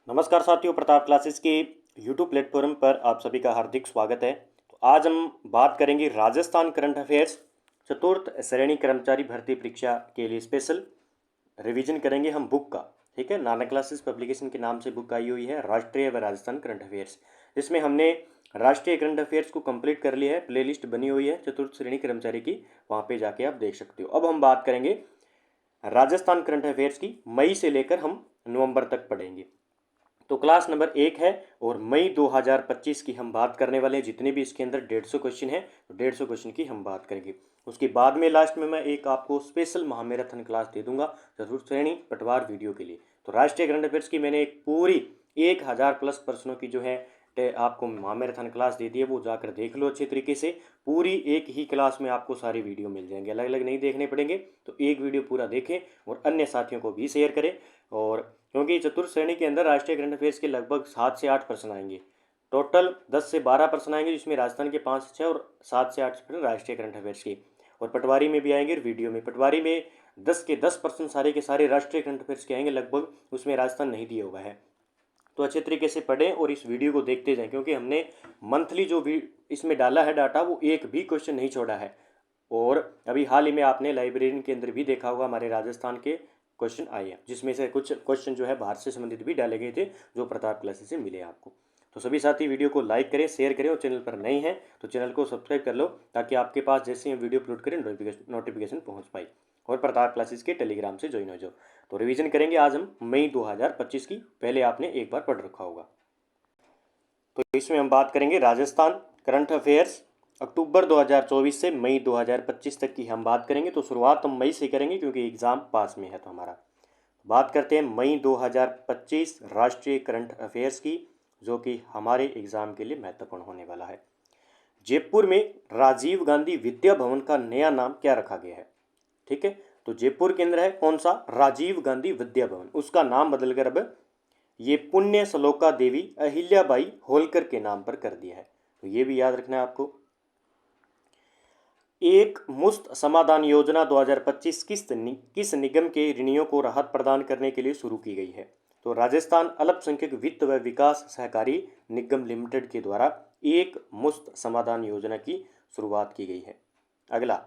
नमस्कार साथियों, प्रताप क्लासेस के यूट्यूब प्लेटफॉर्म पर आप सभी का हार्दिक स्वागत है। तो आज हम बात करेंगे राजस्थान करंट अफेयर्स चतुर्थ श्रेणी कर्मचारी भर्ती परीक्षा के लिए स्पेशल रिवीजन करेंगे हम बुक का। ठीक है, नानक क्लासेस पब्लिकेशन के नाम से बुक आई हुई है राष्ट्रीय व राजस्थान करंट अफेयर्स। इसमें हमने राष्ट्रीय करंट अफेयर्स को कंप्लीट कर लिया है, प्लेलिस्ट बनी हुई है चतुर्थ श्रेणी कर्मचारी की, वहाँ पे जाके आप देख सकते हो। अब हम बात करेंगे राजस्थान करंट अफेयर्स की, मई से लेकर हम नवंबर तक पढ़ेंगे। तो क्लास नंबर 1 है और मई 2025 की हम बात करने वाले हैं। जितने भी इसके अंदर 150 क्वेश्चन हैं तो 150 क्वेश्चन की हम बात करेंगे। उसके बाद में लास्ट में मैं एक आपको स्पेशल महामैराथन क्लास दे दूंगा चतुर्थ श्रेणी पटवार वीडियो के लिए। तो राष्ट्रीय करंट अफेयर्स की मैंने एक पूरी 1000+ प्रश्नों की जो है आपको महामैराथन क्लास दे दी है, वो जाकर देख लो अच्छे तरीके से। पूरी एक ही क्लास में आपको सारी वीडियो मिल जाएंगे, अलग अलग नहीं देखने पड़ेंगे। तो एक वीडियो पूरा देखें और अन्य साथियों को भी शेयर करें। और क्योंकि चतुर्थ श्रेणी के अंदर राष्ट्रीय करंट अफेयर्स के लगभग 7 से 8 प्रश्न आएंगे, टोटल 10 से 12 प्रश्न आएंगे, जिसमें राजस्थान के 5 से 6 और 7 से 8 प्रश्न राष्ट्रीय करंट अफेयर्स के। और पटवारी में भी आएंगे और वीडियो में। पटवारी में 10 के 10 प्रश्न सारे के सारे राष्ट्रीय करंट अफेयर्स के आएंगे लगभग, उसमें राजस्थान नहीं दिया हुआ है। तो अच्छे तरीके से पढ़ें और इस वीडियो को देखते जाएं, क्योंकि हमने मंथली जो भी इसमें डाला है डाटा, वो एक भी क्वेश्चन नहीं छोड़ा है। और अभी हाल ही में आपने लाइब्रेरी के अंदर भी देखा होगा, हमारे राजस्थान के क्वेश्चन आए हैं, जिसमें से कुछ क्वेश्चन जो है भारत से संबंधित भी डाले गए थे, जो प्रताप क्लासेस से मिले आपको। तो सभी साथी वीडियो को लाइक करें, शेयर करें, और चैनल पर नए हैं तो चैनल को सब्सक्राइब कर लो, ताकि आपके पास जैसे हम वीडियो अपलोड करें नोटिफिकेशन पहुंच पाए और प्रताप क्लासेस के टेलीग्राम से ज्वाइन हो जाओ। तो रिवीजन करेंगे आज हम मई 2025 की, पहले आपने एक बार पढ़ रखा होगा। तो इसमें हम बात करेंगे राजस्थान करंट अफेयर्स अक्टूबर 2024 से मई 2025 तक की हम बात करेंगे। तो शुरुआत हम मई से करेंगे, क्योंकि एग्ज़ाम पास में है। तो हमारा बात करते हैं मई 2025 राष्ट्रीय करंट अफेयर्स की, जो कि हमारे एग्ज़ाम के लिए महत्वपूर्ण होने वाला है। जयपुर में राजीव गांधी विद्या भवन का नया नाम क्या रखा गया है? ठीक है, तो जयपुर के अंदर है कौन सा? राजीव गांधी विद्या भवन। उसका नाम बदलकर अब ये पुण्य श्लोका देवी अहिल्याबाई होलकर के नाम पर कर दिया है। तो ये भी याद रखना है आपको। एक मुश्त समाधान योजना 2025 किस निगम के ऋणियों को राहत प्रदान करने के लिए शुरू की गई है? तो राजस्थान अल्पसंख्यक वित्त व विकास सहकारी निगम लिमिटेड के द्वारा एक मुश्त समाधान योजना की शुरुआत की गई है। अगला,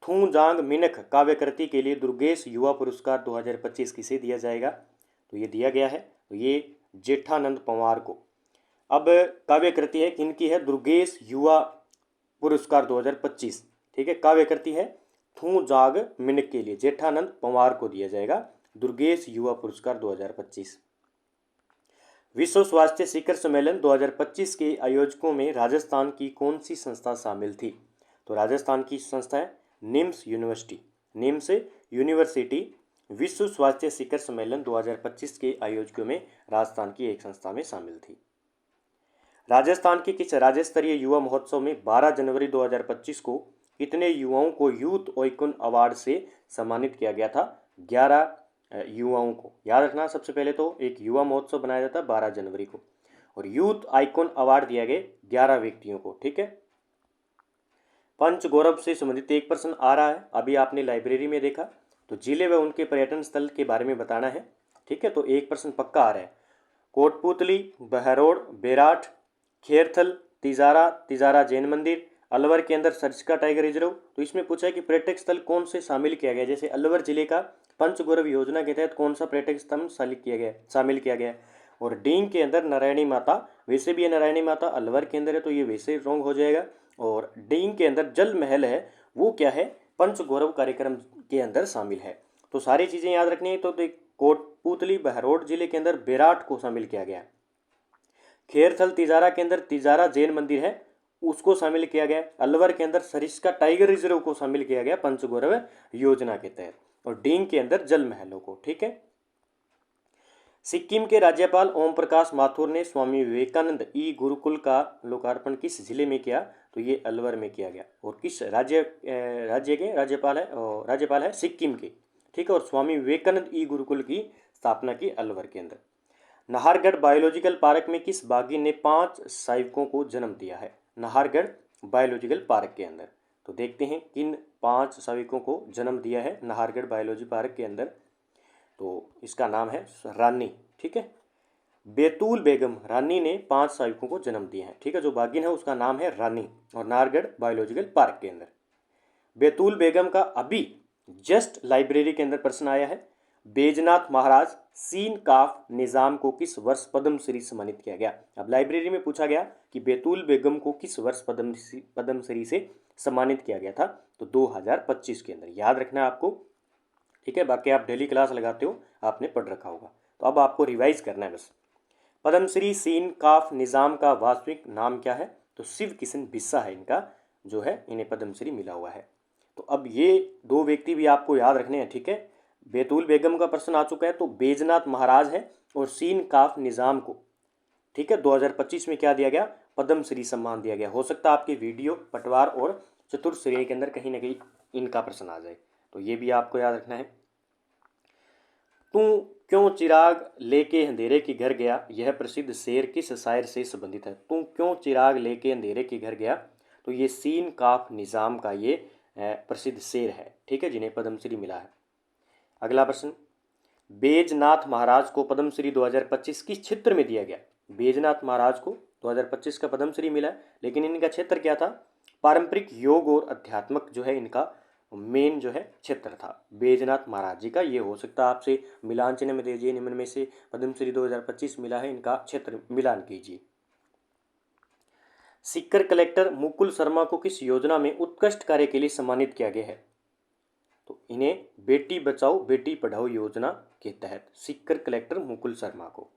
थूजांग मिनख काव्यकृति के लिए दुर्गेश युवा पुरस्कार 2025 किसे दिया जाएगा? तो ये दिया गया है, तो ये जेठानंद पंवार को। अब काव्यकृति है किनकी है? दुर्गेश युवा पुरस्कार 2025। ठीक है, काव्यकृति है थूजांग मिनख के लिए जेठानंद पंवार को दिया जाएगा दुर्गेश युवा पुरस्कार 2025। विश्व स्वास्थ्य शिखर सम्मेलन 2025 के आयोजकों में राजस्थान की कौन सी संस्था शामिल थी? तो राजस्थान की संस्था है निम्स यूनिवर्सिटी। निम्स यूनिवर्सिटी विश्व स्वास्थ्य शिखर सम्मेलन 2025 के आयोजकों में राजस्थान की एक संस्था में शामिल थी। राजस्थान के किस राज्य स्तरीय युवा महोत्सव में 12 जनवरी 2025 को कितने युवाओं को यूथ आइकॉन अवार्ड से सम्मानित किया गया था? 11 युवाओं को। याद रखना, सबसे पहले तो एक युवा महोत्सव बनाया जाता है 12 जनवरी को, और यूथ आइकॉन अवार्ड दिया गया 11 व्यक्तियों को। ठीक है, पंच गौरव से संबंधित एक प्रश्न आ रहा है, अभी आपने लाइब्रेरी में देखा। तो जिले व उनके पर्यटन स्थल के बारे में बताना है। ठीक है, तो एक प्रश्न पक्का आ रहा है। कोटपुतली, बहरोड़, बेराट, खेरथल, तिजारा, तिजारा जैन मंदिर, अलवर के अंदर सरिस्का टाइगर रिजर्व। तो इसमें पूछा है कि पर्यटक स्थल कौन से शामिल किया गया? जैसे अलवर जिले का पंचगौरव योजना के तहत कौन सा पर्यटक स्थल शामिल किया गया? और डींग के अंदर नारायणी माता, वैसे भी है नारायणी माता अलवर के अंदर है, तो ये वैसे रॉन्ग हो जाएगा। और डींग के अंदर जल महल है, वो क्या है? पंचगौरव कार्यक्रम के अंदर शामिल है। तो सारी चीज़ें याद रखनी है। तो कोटपुतली बहरोड जिले के अंदर बेराट को शामिल किया गया। खेरथल तिजारा के अंदर तिजारा जैन मंदिर है, उसको शामिल किया गया। अलवर के अंदर सरिस्का टाइगर रिजर्व को शामिल किया गया पंचगौरव योजना के तहत, और डींग के अंदर जल महलों को। ठीक है, सिक्किम के राज्यपाल ओम प्रकाश माथुर ने स्वामी विवेकानंद ई गुरुकुल का लोकार्पण किस जिले में किया? तो ये अलवर में किया गया। और किस राज्य के राज्यपाल है सिक्किम के। ठीक है, और स्वामी विवेकानंद ई गुरुकुल की स्थापना की अलवर के अंदर। नाहरगढ़ बायोलॉजिकल पार्क में किस बागी ने 5 साइवकों को जन्म दिया है? नाहरगढ़ बायोलॉजिकल पार्क के अंदर। तो देखते हैं किन 5 साइवकों को जन्म दिया है नाहरगढ़ बायोलॉजी पार्क के अंदर। तो इसका नाम है रानी। ठीक है, बैतूल बेगम रानी ने 5 शावकों को जन्म दिए हैं। ठीक है, जो बागिन है उसका नाम है रानी, और नाहरगढ़ बायोलॉजिकल पार्क के अंदर। बैतूल बेगम का अभी जस्ट लाइब्रेरी के अंदर प्रश्न आया है। बैजनाथ महाराज सीन काफ निजाम को किस वर्ष पद्मश्री सम्मानित किया गया। अब लाइब्रेरी में पूछा गया कि बैतूल बेगम को किस वर्ष पद्मश्री से सम्मानित किया गया था, तो 2025 के अंदर। याद रखना है आपको, ठीक है। बाकी आप डेली क्लास लगाते हो, आपने पढ़ रखा होगा, तो अब आपको रिवाइज करना है बस। पद्मश्री सीन काफ निजाम का वास्तविक नाम क्या है, तो शिव किशन बिस्सा है इनका, जो है इन्हें पद्मश्री मिला हुआ है। तो अब ये 2 व्यक्ति भी आपको याद रखने हैं, ठीक है। बैतूल बेगम का प्रश्न आ चुका है, तो बैजनाथ महाराज है, और सीन काफ निजाम को, ठीक है, 2025 में क्या दिया गया, पद्मश्री सम्मान दिया गया। हो सकता है आपके वीडियो पटवार और चतुर्थ श्रेणी के अंदर कहीं ना कहीं इनका प्रश्न आ जाए, तो ये भी आपको याद रखना है। तू क्यों चिराग लेके अंधेरे के घर गया, यह प्रसिद्ध शेर किस शायर से संबंधित है। तू क्यों चिराग लेके अंधेरे के घर गया, तो ये सीन काफ निजाम का ये प्रसिद्ध शेर है, ठीक है, जिन्हें पद्मश्री मिला है। अगला प्रश्न, बैजनाथ महाराज को पद्मश्री 2025 किस क्षेत्र में दिया गया। बैजनाथ महाराज को 2025 का पद्मश्री मिला है, लेकिन इनका क्षेत्र क्या था, पारंपरिक योग और अध्यात्मक जो है इनका मेन जो है क्षेत्र था बैजनाथ महाराज जी का। ये हो सकता है आपसे मिलान चिन्ह में दीजिए, निम्न में से पद्मश्री 2025 मिला है, इनका क्षेत्र मिलान कीजिए। सीकर कलेक्टर मुकुल शर्मा को किस योजना में उत्कृष्ट कार्य के लिए सम्मानित किया गया है, तो इन्हें बेटी बचाओ बेटी पढ़ाओ योजना के तहत सीकर कलेक्टर मुकुल शर्मा को।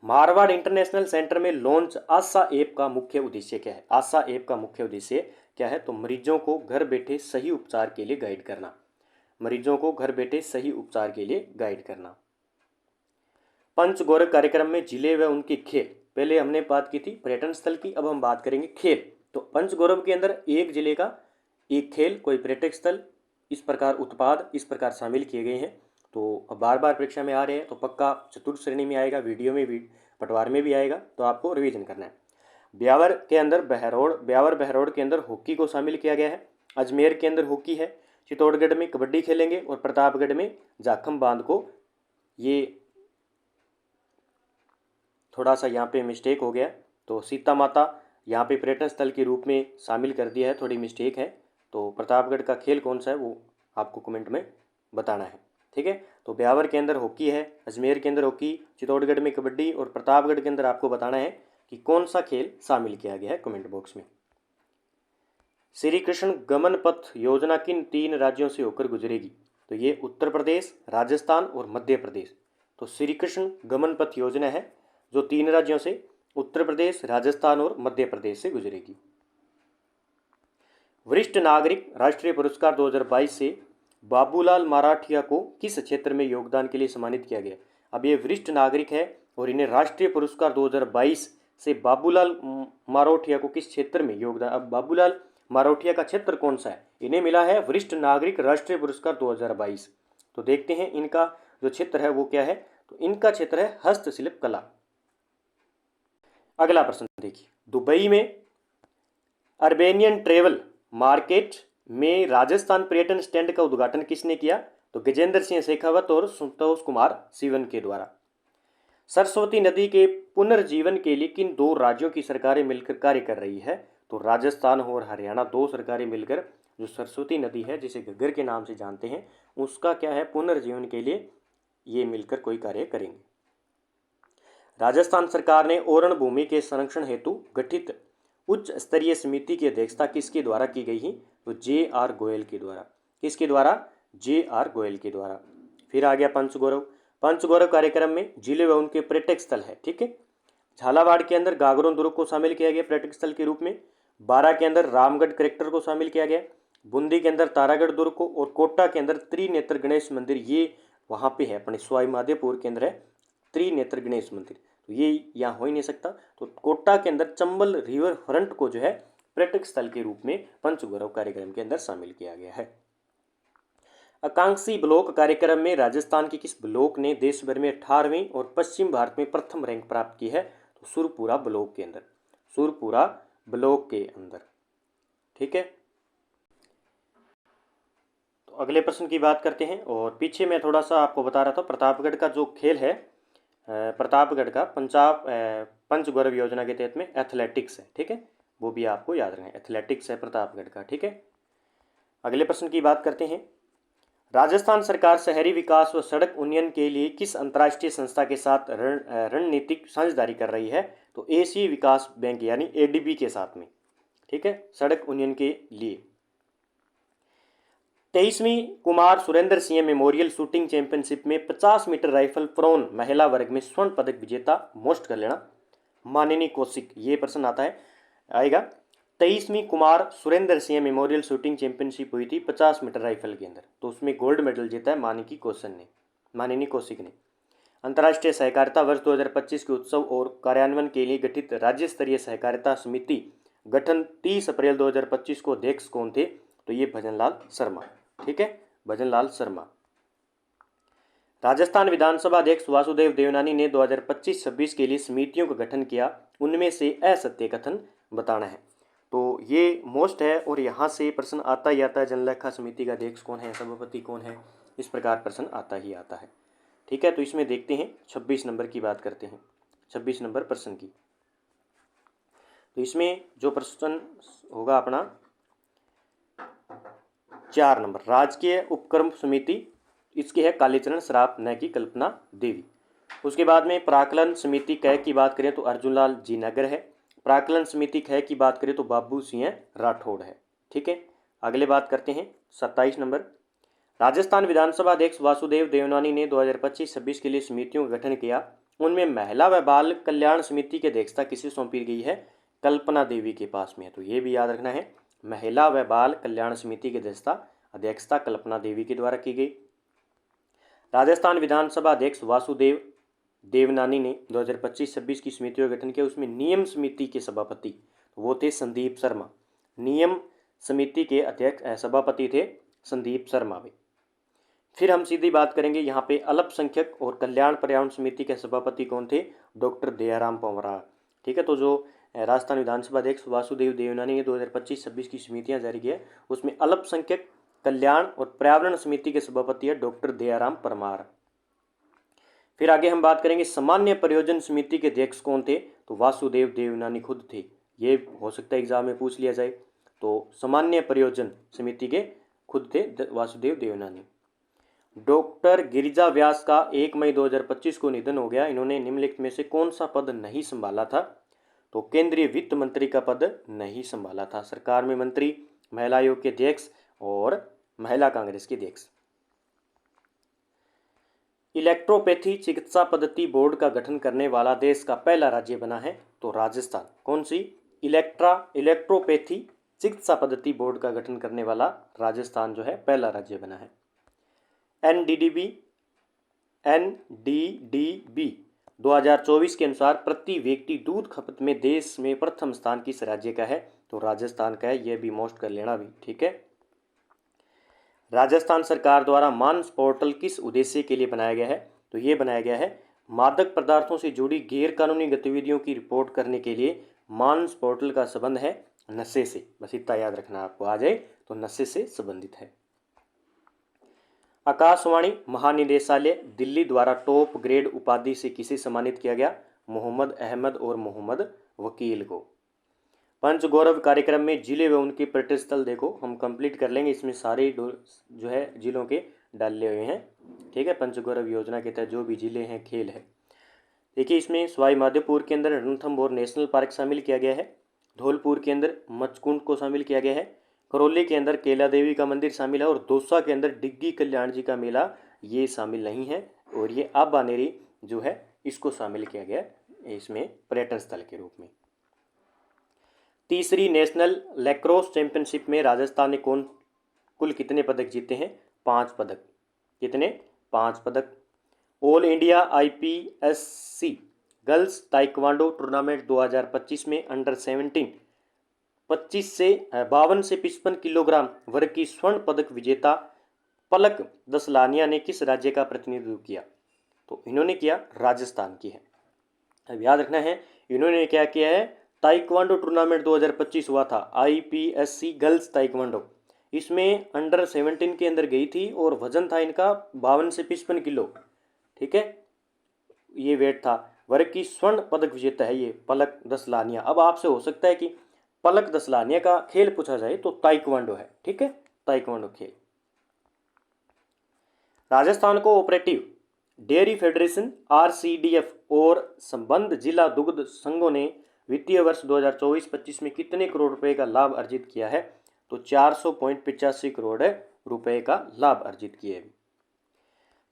मारवाड़ इंटरनेशनल सेंटर में लॉन्च आशा ऐप का मुख्य उद्देश्य क्या है। आशा ऐप का मुख्य उद्देश्य क्या है, तो मरीजों को घर बैठे सही उपचार के लिए गाइड करना। मरीजों को घर बैठे सही उपचार के लिए गाइड करना। पंचगौरव कार्यक्रम में जिले व उनके खेल, पहले हमने बात की थी पर्यटन स्थल की, अब हम बात करेंगे खेल। तो पंचगौरव के अंदर एक जिले का एक खेल, कोई पर्यटक स्थल, इस प्रकार उत्पाद इस प्रकार शामिल किए गए हैं। तो बार बार परीक्षा में आ रहे हैं, तो पक्का चतुर्थ श्रेणी में आएगा, वीडियो में भी, पटवार में भी आएगा, तो आपको रिवीजन करना है। ब्यावर के अंदर ब्यावर बहरोड़ के अंदर हॉकी को शामिल किया गया है। अजमेर के अंदर हॉकी है। चित्तौड़गढ़ में कबड्डी खेलेंगे, और प्रतापगढ़ में जाखम बांध को, ये थोड़ा सा यहाँ पे मिस्टेक हो गया, तो सीता माता यहाँ पे पर्यटन स्थल के रूप में शामिल कर दिया है, थोड़ी मिस्टेक है। तो प्रतापगढ़ का खेल कौन सा है वो आपको कमेंट में बताना है, ठीक है। तो ब्यावर के अंदर हॉकी है, अजमेर के अंदर हॉकी, चित्तौड़गढ़ में कबड्डी, और प्रतापगढ़ के अंदर आपको बताना है कि कौन सा खेल शामिल किया गया है कमेंट बॉक्स में। श्री कृष्ण गमन पथ योजना किन 3 राज्यों से होकर गुजरेगी, तो ये उत्तर प्रदेश, राजस्थान और मध्य प्रदेश। तो श्री कृष्ण गमन पथ योजना है जो 3 राज्यों से, उत्तर प्रदेश, राजस्थान और मध्य प्रदेश से गुजरेगी। वरिष्ठ नागरिक राष्ट्रीय पुरस्कार 2022 से बाबूलाल मराठिया को किस क्षेत्र में योगदान के लिए सम्मानित किया गया। अब ये वरिष्ठ नागरिक है, और इन्हें राष्ट्रीय पुरस्कार 2022 से बाबूलाल मराठिया को किस क्षेत्र में योगदान। अब बाबूलाल मराठिया का क्षेत्र कौन सा है, इन्हें मिला है वरिष्ठ नागरिक राष्ट्रीय पुरस्कार 2022। तो देखते हैं इनका जो क्षेत्र है वो क्या है, तो इनका क्षेत्र है हस्तशिल्प कला। अगला प्रश्न देखिए, दुबई में अर्बेनियन ट्रेवल मार्केट में राजस्थान पर्यटन स्टैंड का उद्घाटन किसने किया, तो गजेंद्र सिंह शेखावत और संतोष कुमार सिवन के द्वारा। सरस्वती नदी के पुनर्जीवन के लिए किन 2 राज्यों की सरकारें मिलकर कार्य कर रही है, तो राजस्थान और हरियाणा 2 सरकारें मिलकर जो सरस्वती नदी है, जिसे घग्गर के नाम से जानते हैं, उसका क्या है, पुनर्जीवन के लिए ये मिलकर कोई कार्य करेंगे। राजस्थान सरकार ने ओरण भूमि के संरक्षण हेतु गठित उच्च स्तरीय समिति की अध्यक्षता किसके द्वारा की गई है, तो JR गोयल के द्वारा। किसके द्वारा, JR गोयल के द्वारा। फिर आ गया पंचगौरव। पंचगौरव कार्यक्रम में जिले व उनके पर्यटक स्थल है, ठीक है। झालावाड़ के अंदर गागरों दुर्ग को शामिल किया गया पर्यटक स्थल के रूप में। बारा के अंदर रामगढ़ करेक्टर को शामिल किया गया। बूंदी के अंदर तारागढ़ दुर्ग को, और कोटा के अंदर त्रिनेत्र गणेश मंदिर, ये वहाँ पे है अपने सवाई माधोपुर के अंदर है त्रिनेत्र गणेश मंदिर, तो ये यहाँ हो ही नहीं सकता। तो कोटा के अंदर चंबल रिवर फ्रंट को जो है पर्यटक स्थल के रूप में पंचगौरव कार्यक्रम के अंदर शामिल किया गया है। आकांक्षी ब्लॉक कार्यक्रम में राजस्थान के किस ब्लॉक ने देश भर में 18वीं और पश्चिम भारत में प्रथम रैंक प्राप्त की है, तो सुरपुरा ब्लॉक के अंदर, सुरपुरा ब्लॉक के अंदर, ठीक है। तो अगले प्रश्न की बात करते हैं, और पीछे मैं थोड़ा सा आपको बता रहा था प्रतापगढ़ का जो खेल है प्रतापगढ़ का पंचगौरव योजना के तहत में एथलेटिक्स है, ठीक है, वो भी आपको याद रखें, एथलेटिक्स है प्रतापगढ़ का, ठीक है। अगले प्रश्न की बात करते हैं। राजस्थान सरकार शहरी विकास व सड़क उन्नयन के लिए किस अंतर्राष्ट्रीय संस्था के साथ रणनीतिक साझेदारी कर रही है? तो एशियाई विकास बैंक यानी एडीबी के साथ में, ठीक है, सड़क उन्नयन के लिए। 23वीं Kumar Surendra Singh memorial shooting championship में 50 मीटर राइफल प्रोन महिला वर्ग में स्वर्ण पदक विजेता मोस्ट कर लेना मानिनी कौशिक, ये प्रश्न आता है आएगा। 23वीं Kumar Surendra Singh memorial shooting championship हुई थी 50 मीटर राइफल के अंदर, तो उसमें गोल्ड मेडल जीता है मानिनी कौशिक ने। अंतर्राष्ट्रीय सहकारिता वर्ष 2025 के उत्सव और कार्यान्वयन के लिए गठित राज्य स्तरीय सहकारिता समिति गठन 30 अप्रैल 2025 को अध्यक्ष कौन थे? तो ये भजनलाल शर्मा, ठीक है, भजनलाल शर्मा। राजस्थान विधानसभा अध्यक्ष वासुदेव देवनानी ने 2025-26 के लिए समितियों का गठन किया, उनमें से असत्य कथन बताना है। तो ये मोस्ट है और यहाँ से प्रश्न आता ही आता है, जनलेखा समिति का अध्यक्ष कौन है, सभापति कौन है, इस प्रकार प्रश्न आता ही आता है, ठीक है। तो इसमें देखते हैं 26 नंबर की बात करते हैं, 26 नंबर प्रश्न की। तो इसमें जो प्रश्न होगा अपना 4 नंबर, राजकीय उपक्रम समिति, इसकी है कालीचरण श्राप न की कल्पना देवी। उसके बाद में प्राकलन समिति क की बात करें तो अर्जुनलाल जी नगर है, प्राकलन समिति ख की बात करें तो बाबू सिंह राठौड़ है, ठीक है। अगले बात करते हैं 27 नंबर, राजस्थान विधानसभा अध्यक्ष वासुदेव देवनानी ने 2025-26 के लिए समितियों का गठन किया, उनमें महिला व बाल कल्याण समिति की अध्यक्षता किसे सौंपी गई है? कल्पना देवी के पास में है, तो ये भी याद रखना है, महिला व बाल कल्याण समिति की अध्यक्षता कल्पना देवी के द्वारा की गई। राजस्थान विधानसभा अध्यक्ष वासुदेव देवनानी ने 2025-26 की समितियों का गठन किया, उसमें नियम समिति के सभापति वो थे संदीप शर्मा, नियम समिति के अध्यक्ष सभापति थे संदीप शर्मा भाई। फिर हम सीधी बात करेंगे यहाँ पे अल्पसंख्यक और कल्याण पर्यावरण समिति के सभापति कौन थे? डॉक्टर दयाराम पंवरा, ठीक है। तो जो राजस्थान विधानसभा अध्यक्ष वासुदेव देवनानी ने 2025-26 की समितियां जारी की है, उसमें अल्पसंख्यक कल्याण और पर्यावरण समिति के सभापति है डॉक्टर दयाराम परमार। फिर आगे हम बात करेंगे सामान्य परियोजन समिति के अध्यक्ष कौन थे? तो वासुदेव देवनानी खुद थे, ये हो सकता है एग्जाम में पूछ लिया जाए। तो सामान्य परियोजन समिति के खुद थे वासुदेव देवनानी। डॉक्टर गिरिजा व्यास का 1 मई 2025 को निधन हो गया, इन्होंने निम्नलिखित में से कौन सा पद नहीं संभाला था? तो केंद्रीय वित्त मंत्री का पद नहीं संभाला था, सरकार में मंत्री, महिला आयोग के अध्यक्ष और महिला कांग्रेस के अध्यक्ष। इलेक्ट्रोपैथी चिकित्सा पद्धति बोर्ड का गठन करने वाला देश का पहला राज्य बना है, तो राजस्थान। कौन सी? इलेक्ट्रोपैथी चिकित्सा पद्धति बोर्ड का गठन करने वाला राजस्थान जो है पहला राज्य बना है। एनडीडीबी 2024 के अनुसार प्रति व्यक्ति दूध खपत में देश में प्रथम स्थान किस राज्य का है? तो राजस्थान का है, यह भी मोस्ट कर लेना भी, ठीक है। राजस्थान सरकार द्वारा मानस पोर्टल किस उद्देश्य के लिए बनाया गया है? तो ये बनाया गया है मादक पदार्थों से जुड़ी गैर कानूनी गतिविधियों की रिपोर्ट करने के लिए। मानस पोर्टल का संबंध है नशे से, बस इतना याद रखना आपको आ जाए, तो नशे से संबंधित है। आकाशवाणी महानिदेशालय दिल्ली द्वारा टॉप ग्रेड उपाधि से किसे सम्मानित किया गया? मोहम्मद अहमद और मोहम्मद वकील को। पंचगौरव कार्यक्रम में जिले व उनके पर्यटन स्थल देखो हम कंप्लीट कर लेंगे, इसमें सारे जो है जिलों के डाले हुए हैं, ठीक है। पंचगौरव योजना के तहत जो भी जिले हैं खेल है, देखिए इसमें सवाई माधोपुर के अंदर रणथंभौर नेशनल पार्क शामिल किया गया है, धौलपुर के अंदर मचकुंड को शामिल किया गया है, करौली के अंदर केला देवी का मंदिर शामिल है और दौसा के अंदर डिग्गी कल्याण जी का मेला ये शामिल नहीं है, और ये आबानेरी जो है इसको शामिल किया गया इसमें पर्यटन स्थल के रूप में। तीसरी नेशनल लैक्रोस चैंपियनशिप में राजस्थान ने कुल कितने पदक जीते हैं? 5 पदक। कितने? 5 पदक। All India IPSC girls taekwondo tournament 2025 में अंडर 17 52 से 55 किलोग्राम वर्ग की स्वर्ण पदक विजेता पलक दसलानिया ने किस राज्य का प्रतिनिधित्व किया? तो इन्होंने किया राजस्थान की है। अब याद रखना है इन्होंने क्या किया है, ताइक्वांडो टूर्नामेंट 2025 हुआ था, IPSC गर्ल्स ताइक्वांडो, इसमें अंडर 17 के अंदर गई थी और वजन था इनका 52 से 55 किलो, ठीक है। ये वेट था। वर्ग की स्वर्ण पदक विजेता है ये पलक दसलानिया। अब आपसे हो सकता है कि पलक दसलानिया का खेल पूछा जाए तो ताइक्वांडो है, ठीक है, ताइक्वांडो खेल। Rajasthan co operative dairy federation RCDF और संबंध जिला दुग्ध संघों ने वित्तीय वर्ष 2024-25 में कितने करोड़ रुपए का लाभ अर्जित किया है? तो 400.85 करोड़ रुपए का लाभ अर्जित किए हैं।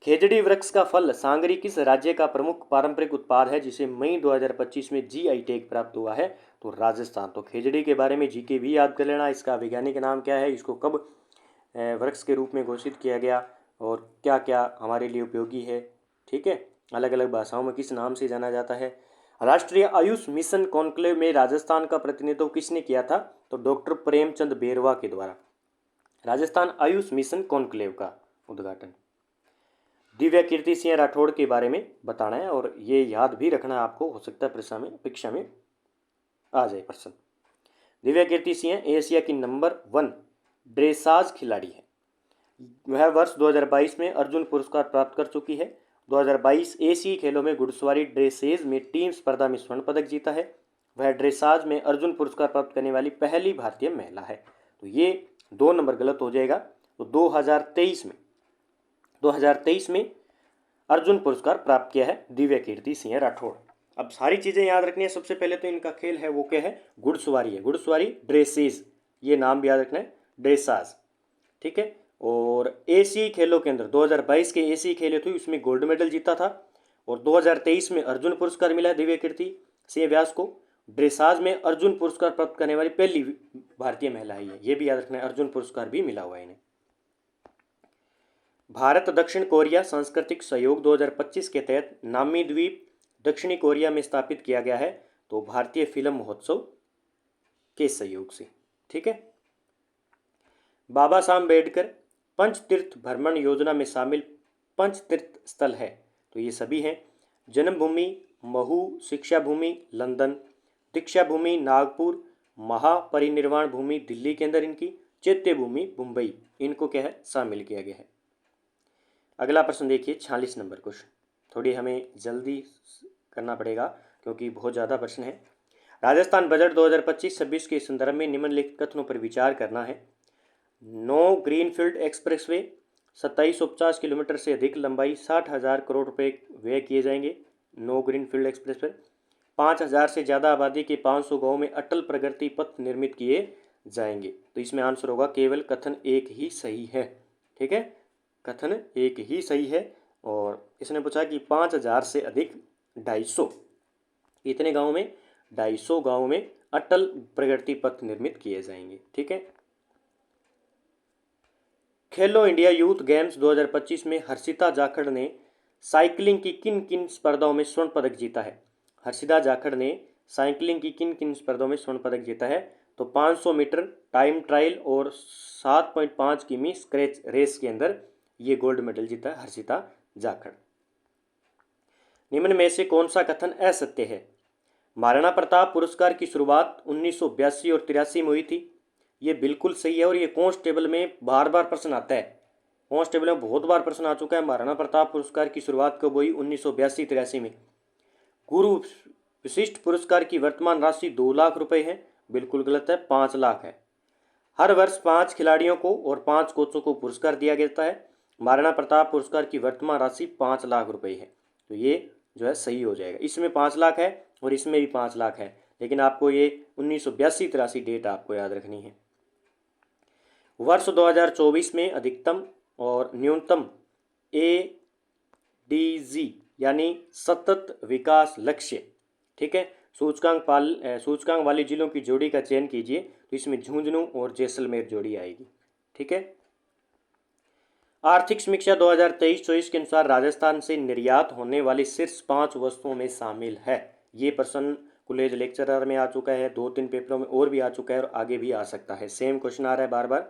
खेजड़ी वृक्ष का फल सांगरी किस राज्य का प्रमुख पारंपरिक उत्पाद है जिसे मई 2025 में जीआई टैग प्राप्त हुआ है? तो राजस्थान। तो खेजड़ी के बारे में जीके भी याद कर लेना। इसका वैज्ञानिक नाम क्या है, इसको कब वृक्ष के रूप में घोषित किया गया और क्या क्या हमारे लिए उपयोगी है, ठीक है। अलग अलग भाषाओं में किस नाम से जाना जाता है। राष्ट्रीय आयुष मिशन कॉन्क्लेव में राजस्थान का प्रतिनिधित्व किसने किया था? तो डॉक्टर प्रेमचंद बेरवा के द्वारा राजस्थान आयुष मिशन कॉन्क्लेव का उद्घाटन। दिव्या कीर्ति सिंह राठौड़ के बारे में बताना है और ये याद भी रखना आपको, हो सकता है परीक्षा में आ जाए प्रश्न। दिव्या कीर्ति सिंह एशिया की नंबर 1 ड्रेसाज खिलाड़ी है। वह वर्ष 2022 में अर्जुन पुरस्कार प्राप्त कर चुकी है। 2022 एशियाई खेलों में घुड़सवारी ड्रेसेज में टीम स्पर्धा में स्वर्ण पदक जीता है। वह ड्रेसाज में अर्जुन पुरस्कार प्राप्त करने वाली पहली भारतीय महिला है। तो ये 2 नंबर गलत हो जाएगा। तो 2023 में अर्जुन पुरस्कार प्राप्त किया है दिव्या कीर्ति सिंह राठौड़। अब सारी चीज़ें याद रखनी है। सबसे पहले तो इनका खेल है वो क्या है, घुड़सवारी है, घुड़सवारी ड्रेसेज, ये नाम भी याद रखना है, ड्रेसाज, ठीक है। और एशियाई खेलों के अंदर 2022 के एशियाई खेल थे उसमें गोल्ड मेडल जीता था और 2023 में अर्जुन पुरस्कार मिला दिव्या कीर्ति सिंह व्यास को। ड्रेसाज में अर्जुन पुरस्कार प्राप्त करने वाली पहली भारतीय महिला है ये भी याद रखना है। अर्जुन पुरस्कार भी मिला हुआ है इन्हें। भारत दक्षिण कोरिया सांस्कृतिक सहयोग 2025 के तहत नामी द्वीप दक्षिणी कोरिया में स्थापित किया गया है। तो भारतीय फिल्म महोत्सव के सहयोग से, ठीक है। बाबा साहब अम्बेडकर पंचतीर्थ भ्रमण योजना में शामिल पंचतीर्थ स्थल है। तो ये सभी हैं जन्मभूमि महू, शिक्षा भूमि लंदन, दीक्षा भूमि नागपुर, महापरिनिर्वाण भूमि दिल्ली के अंदर इनकी, चैत्य भूमि मुंबई, इनको क्या है शामिल किया गया है। अगला प्रश्न देखिए 46 नंबर क्वेश्चन, थोड़ी हमें जल्दी करना पड़ेगा क्योंकि बहुत ज़्यादा प्रश्न है। राजस्थान बजट 2025-26 के संदर्भ में निम्नलिखित कथनों पर विचार करना है। 9 ग्रीनफील्ड एक्सप्रेसवे 2750 किलोमीटर से अधिक लंबाई 60,000 करोड़ रुपए व्यय किए जाएंगे। 9 ग्रीनफील्ड एक्सप्रेसवे 5,000 से ज़्यादा आबादी के 500 गाँव में अटल प्रगति पथ निर्मित किए जाएंगे। तो इसमें आंसर होगा केवल कथन एक ही सही है, ठीक है, कथन एक ही सही है। और इसने पूछा कि 5,000 से अधिक 250 इतने गाँव में 250 गाँव में अटल प्रगति पथ निर्मित किए जाएंगे, ठीक है। खेलो इंडिया यूथ गेम्स 2025 में हर्षिता जाखड़ ने साइकिलिंग की किन किन स्पर्धाओं में स्वर्ण पदक जीता है? हर्षिता जाखड़ ने साइकिलिंग की किन किन स्पर्धाओं में स्वर्ण पदक जीता है? तो 500 मीटर टाइम ट्रायल और 7.5 किमी स्क्रैच रेस के अंदर ये गोल्ड मेडल जीता है हर्षिता जाखड़। निम्न में से कौन सा कथन असत्य है? महाराणा प्रताप पुरस्कार की शुरुआत 1982 और 83 में हुई थी। ये बिल्कुल सही है और ये कांस्टेबल में बार बार प्रश्न आता है। कांस्टेबल में बहुत बार प्रश्न आ चुका है। महाराणा प्रताप पुरस्कार की शुरुआत कब हुई? 1982-83 में। गुरु विशिष्ट पुरस्कार की वर्तमान राशि 2 लाख रुपए है, बिल्कुल गलत है, 5 लाख है। हर वर्ष 5 खिलाड़ियों को और 5 कोचों को पुरस्कार दिया जाता है। महाराणा प्रताप पुरस्कार की वर्तमान राशि 5 लाख रुपए है। तो ये जो है सही हो जाएगा। इसमें 5 लाख है और इसमें भी 5 लाख है, लेकिन आपको ये 1982-83 डेट आपको याद रखनी है। वर्ष 2024 में अधिकतम और न्यूनतम ADG यानी सतत विकास लक्ष्य, ठीक है, सूचकांक वाली जिलों की जोड़ी का चयन कीजिए। तो इसमें झुंझुनू और जैसलमेर जोड़ी आएगी, ठीक है। आर्थिक समीक्षा 2023-24 के अनुसार राजस्थान से निर्यात होने वाली शीर्ष 5 वस्तुओं में शामिल है। ये प्रश्न कॉलेज लेक्चरर में आ चुका है, 2-3 पेपरों में और भी आ चुका है और आगे भी आ सकता है। सेम क्वेश्चन आ रहा है बार बार।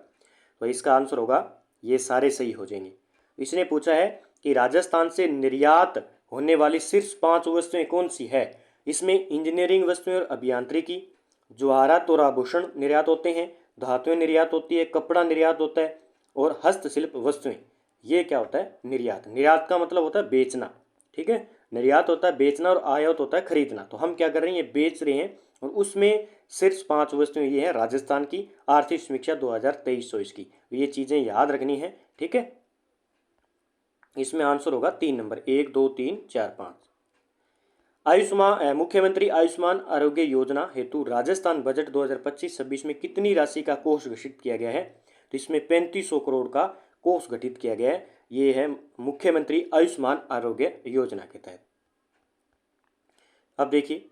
तो इसका आंसर होगा ये सारे सही हो जाएंगे। इसने पूछा है कि राजस्थान से निर्यात होने वाली शीर्ष 5 वस्तुएं कौन सी है? इसमें इंजीनियरिंग वस्तुएं और अभियांत्रिकी, ज्वारात और आभूषण निर्यात होते हैं, धातुएं निर्यात होती है, कपड़ा निर्यात होता है और हस्तशिल्प वस्तुएं, ये क्या होता है? निर्यात। निर्यात का मतलब होता है बेचना, ठीक है। निर्यात होता है बेचना और आयात होता है खरीदना। तो हम क्या कर रहे हैं, ये बेच रहे हैं और उसमें सिर्फ 5 वस्तुएं ये है राजस्थान की आर्थिक समीक्षा 2023-24 की। ये चीज़ें याद रखनी है, ठीक है। इसमें आंसर होगा 3 नंबर, 1 2 3 4 5। मुख्यमंत्री आयुष्मान आरोग्य योजना हेतु राजस्थान बजट 2025-26 में कितनी राशि का कोष घोषित किया गया है? तो इसमें 3500 करोड़ का कोष गठित किया गया है। ये है मुख्यमंत्री आयुष्मान आरोग्य योजना के तहत। अब देखिए,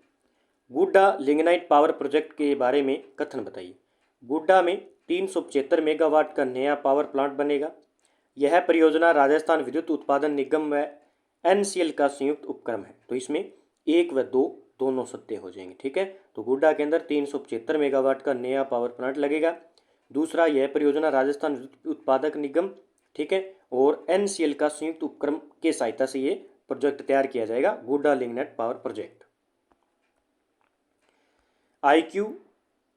गुड्डा लिग्नाइट पावर प्रोजेक्ट के बारे में कथन बताइए। गुड्डा में 375 मेगावाट का नया पावर प्लांट बनेगा। यह परियोजना राजस्थान विद्युत उत्पादन निगम व एनसीएल का संयुक्त उपक्रम है। तो इसमें 1 व 2 दोनों सत्य हो जाएंगे, ठीक है। तो गुड्डा के अंदर 375 मेगावाट का नया पावर प्लांट लगेगा। दूसरा, यह परियोजना राजस्थान विद्युत उत्पादक निगम, ठीक है, और एनसीएल का संयुक्त उपक्रम के सहायता से ये प्रोजेक्ट तैयार किया जाएगा, गुड्डा lignite power project. IQ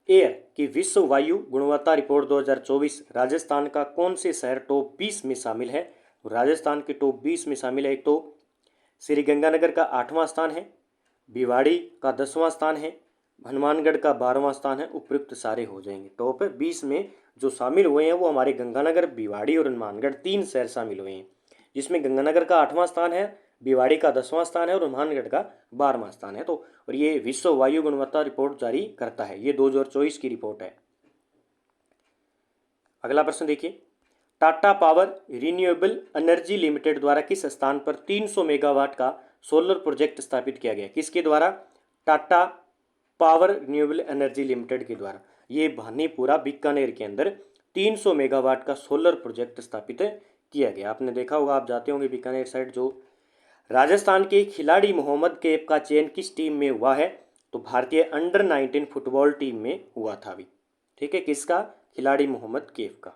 air की विश्व वायु गुणवत्ता रिपोर्ट 2024 राजस्थान का कौन से शहर टॉप 20 में शामिल है? राजस्थान के टॉप 20 में शामिल है। एक तो श्रीगंगानगर का 8वां स्थान है, भिवाड़ी का 10वां स्थान है, हनुमानगढ़ का 12वां स्थान है। उपयुक्त सारे हो जाएंगे। टॉप 20 में जो शामिल हुए हैं वो हमारे गंगानगर, भिवाड़ी और हनुमानगढ़ 3 शहर शामिल हुए हैं, जिसमें गंगानगर का 8वां स्थान है, भिवाड़ी का 10वां स्थान है और हनुमानगढ़ का 12वां स्थान है। तो और ये विश्व वायु गुणवत्ता रिपोर्ट जारी करता है, ये 2024 की रिपोर्ट है। अगला प्रश्न देखिए, Tata power renewable energy limited द्वारा किस स्थान पर 300 मेगावाट का सोलर प्रोजेक्ट स्थापित किया गया? किसके द्वारा? Tata power renewable energy limited के द्वारा। ये भानीपुरा बीकानेर के अंदर 300 मेगावाट का सोलर प्रोजेक्ट स्थापित किया गया। आपने देखा होगा, आप जाते होंगे बीकानेर साइड। जो राजस्थान के खिलाड़ी मोहम्मद कैफ का चयन किस टीम में हुआ है? तो भारतीय अंडर 19 फुटबॉल टीम में हुआ था अभी, ठीक है। किसका? खिलाड़ी मोहम्मद कैफ का।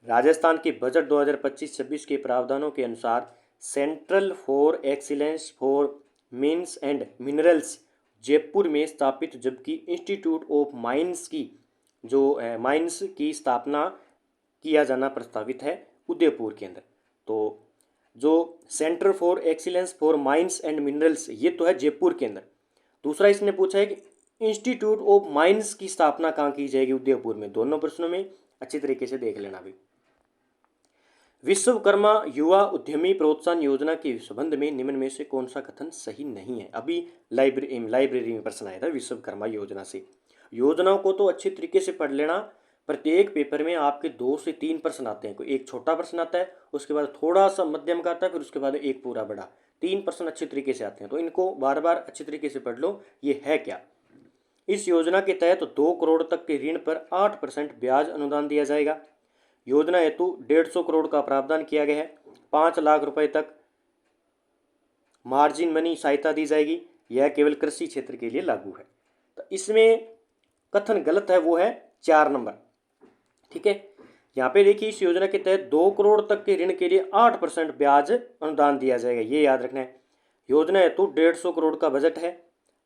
राजस्थान के बजट 2025-26 के प्रावधानों के अनुसार central for excellence for mince and minerals Jaipur में स्थापित, जबकि इंस्टीट्यूट ऑफ माइंस की माइंस की स्थापना किया जाना प्रस्तावित है उदयपुर के अंदर। तो जो centre for excellence for mines and minerals ये तो है जयपुर के अंदर। दूसरा इसने पूछा है कि इंस्टीट्यूट ऑफ माइंस की स्थापना कहाँ की जाएगी? उदयपुर में। दोनों प्रश्नों में अच्छी तरीके से देख लेना भी। विश्वकर्मा युवा उद्यमी प्रोत्साहन योजना के संबंध में निम्न में से कौन सा कथन सही नहीं है? अभी लाइब्रेरी में प्रश्न आया था विश्वकर्मा योजना से। योजनाओं को तो अच्छी तरीके से पढ़ लेना। प्रत्येक पेपर में आपके 2 से 3 प्रश्न आते हैं। कोई एक छोटा प्रश्न आता है, उसके बाद थोड़ा सा मध्यम का आता है, फिर उसके बाद एक पूरा बड़ा। 3 प्रश्न अच्छी तरीके से आते हैं, तो इनको बार बार अच्छी तरीके से पढ़ लो। ये है क्या? इस योजना के तहत 2 करोड़ तक के ऋण पर 8% ब्याज अनुदान दिया जाएगा। योजना हेतु 150 करोड़ का प्रावधान किया गया है। 5 लाख रुपए तक मार्जिन मनी सहायता दी जाएगी। यह केवल कृषि क्षेत्र के लिए लागू है। तो इसमें कथन गलत है, वो है 4 नंबर, ठीक है। यहाँ पे देखिए, इस योजना के तहत 2 करोड़ तक के ऋण के लिए 8% ब्याज अनुदान दिया जाएगा, ये याद रखना है। योजना हेतु 150 करोड़ का बजट है।